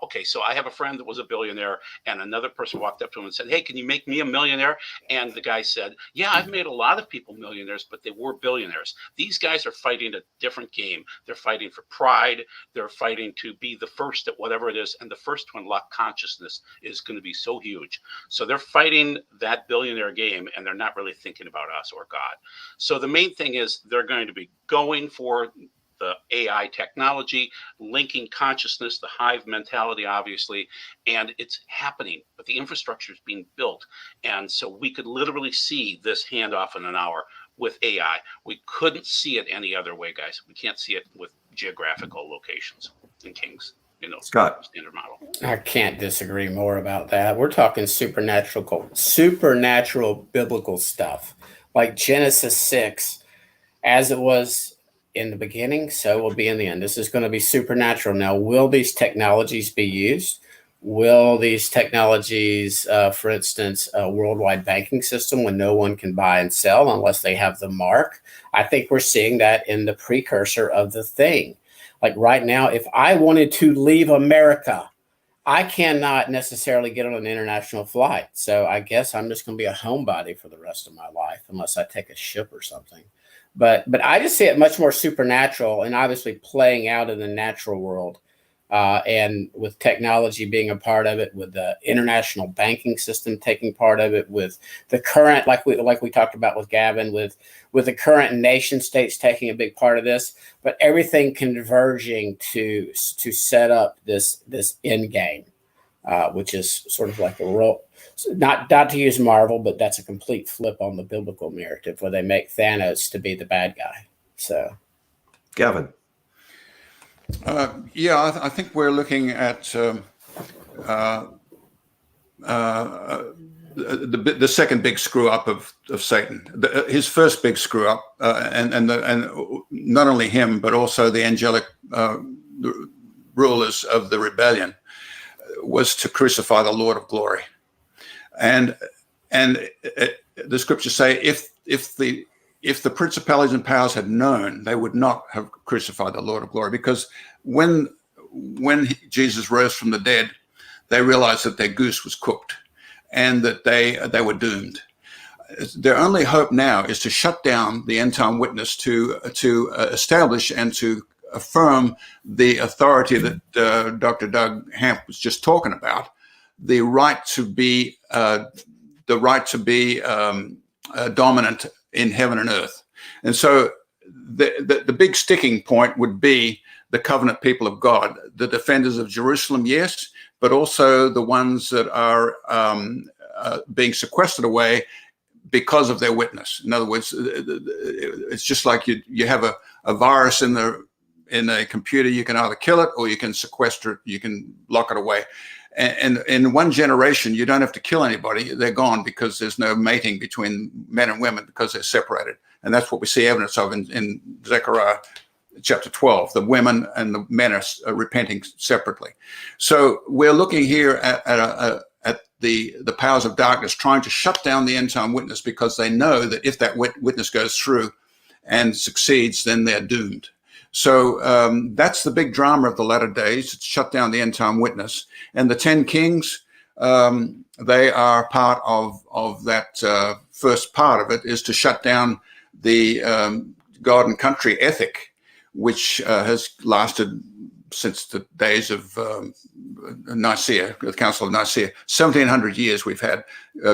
okay. So I have a friend that was a billionaire, and another person walked up to him and said, "Hey, can you make me a millionaire?" And the guy said, "Yeah, I've made a lot of people millionaires, but they were billionaires." These guys are fighting a different game. They're fighting for pride. They're fighting to be the first at whatever it is. And the first to unlock consciousness is going to be so huge. So they're fighting that billionaire game, and they're not really thinking about us or God. So the main thing is they're going to be going for the AI technology, linking consciousness, the hive mentality, obviously, and it's happening, but the infrastructure is being built. And so we could literally see this handoff in an hour with AI. We couldn't see it any other way, guys. We can't see it with geographical locations in kings, Scott. standard model. I can't disagree more about that. We're talking supernatural biblical stuff, like Genesis 6, as it was in the beginning, so will be in the end. This is going to be supernatural. Now, will these technologies be used? Will these technologies, for instance, a worldwide banking system when no one can buy and sell unless they have the mark? I think we're seeing that in the precursor of the thing. Like right now, if I wanted to leave America, I cannot necessarily get on an international flight. So I guess I'm just going to be a homebody for the rest of my life unless I take a ship or something. But I just see it much more supernatural and obviously playing out in the natural world, and with technology being a part of it, with the international banking system taking part of it, with the current, like we talked about with Gavin, with the current nation states taking a big part of this, but everything converging to set up this end game, which is sort of like a role. Not to use Marvel, but that's a complete flip on the biblical narrative where they make Thanos to be the bad guy. So, Gavin. I think we're looking at the second big screw up of Satan. His first big screw up, and not only him, but also the angelic rulers of the rebellion, was to crucify the Lord of glory. And the scriptures say if the principalities and powers had known, they would not have crucified the Lord of glory, because when Jesus rose from the dead, they realized that their goose was cooked and that they were doomed. Their only hope now is to shut down the end time witness, to establish and to affirm the authority that Dr. Doug Hamp was just talking about. The right to be dominant in heaven and earth. And so the big sticking point would be the covenant people of God, the defenders of Jerusalem, yes, but also the ones that are being sequestered away because of their witness. In other words, it's just like you have a virus in a computer. You can either kill it or you can sequester it. You can lock it away. And in one generation, you don't have to kill anybody. They're gone because there's no mating between men and women because they're separated. And that's what we see evidence of in Zechariah chapter 12. The women and the men are repenting separately. So we're looking here at the powers of darkness trying to shut down the end time witness, because they know that if that witness goes through and succeeds, then they're doomed. So that's the big drama of the latter days. It's shut down the end time witness. And the 10 kings, they are part of that first part of it, is to shut down the God and country ethic, which has lasted since the days of Nicaea, the Council of Nicaea. 1,700 years we've had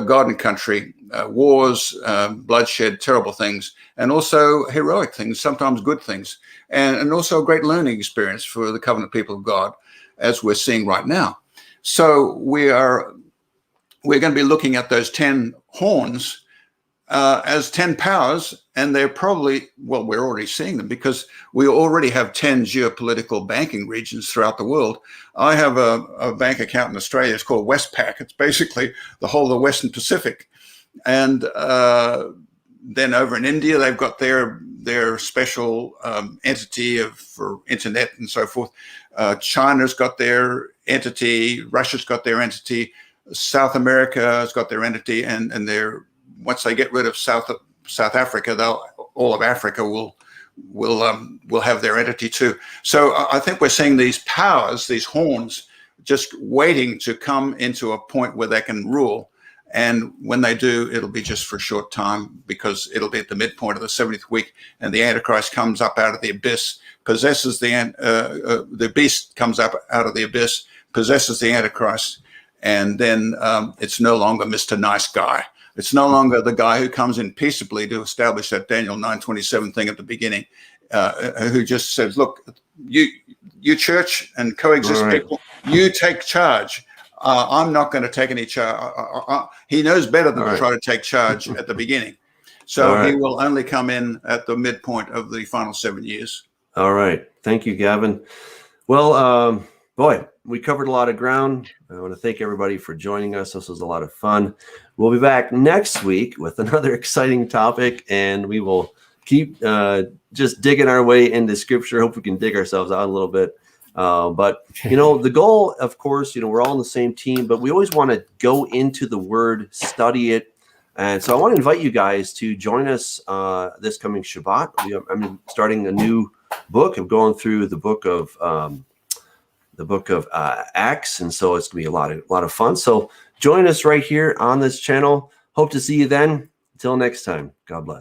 God and country, wars, bloodshed, terrible things, and also heroic things, sometimes good things, and also a great learning experience for the covenant people of God, as we're seeing right now. So we're going to be looking at those 10 horns as 10 powers, and they're probably, well, we're already seeing them because we already have 10 geopolitical banking regions throughout the world. I have a bank account in Australia. It's called Westpac. It's basically the whole of the Western Pacific. And then over in India, they've got their special entity for internet and so forth. China's got their entity. Russia's got their entity. South America has got their entity, and once they get rid of South Africa, all of Africa will have their entity too. So I think we're seeing these powers, these horns, just waiting to come into a point where they can rule. And when they do, it'll be just for a short time, because it'll be at the midpoint of the 70th week, and the Antichrist comes up out of the abyss, possesses the beast comes up out of the abyss, possesses the Antichrist, and then it's no longer Mr. Nice Guy. It's no longer the guy who comes in peaceably to establish that Daniel 9:27 thing at the beginning, who just says, look, you church and coexist people, you take charge. I'm not going to take any charge. He knows better than to try to take charge at the beginning. So he will only come in at the midpoint of the final 7 years. All right. Thank you, Gavin. Well, boy, we covered a lot of ground. I want to thank everybody for joining us. This was a lot of fun. We'll be back next week with another exciting topic, and we will keep just digging our way into Scripture. Hope we can dig ourselves out a little bit. But, the goal, of course, we're all on the same team, but we always want to go into the Word, study it. And so I want to invite you guys to join us this coming Shabbat. I'm starting a new book. I'm going through the book of Acts, and so it's gonna be a lot of fun. So join us right here on this channel. Hope to see you then. Until next time, God bless.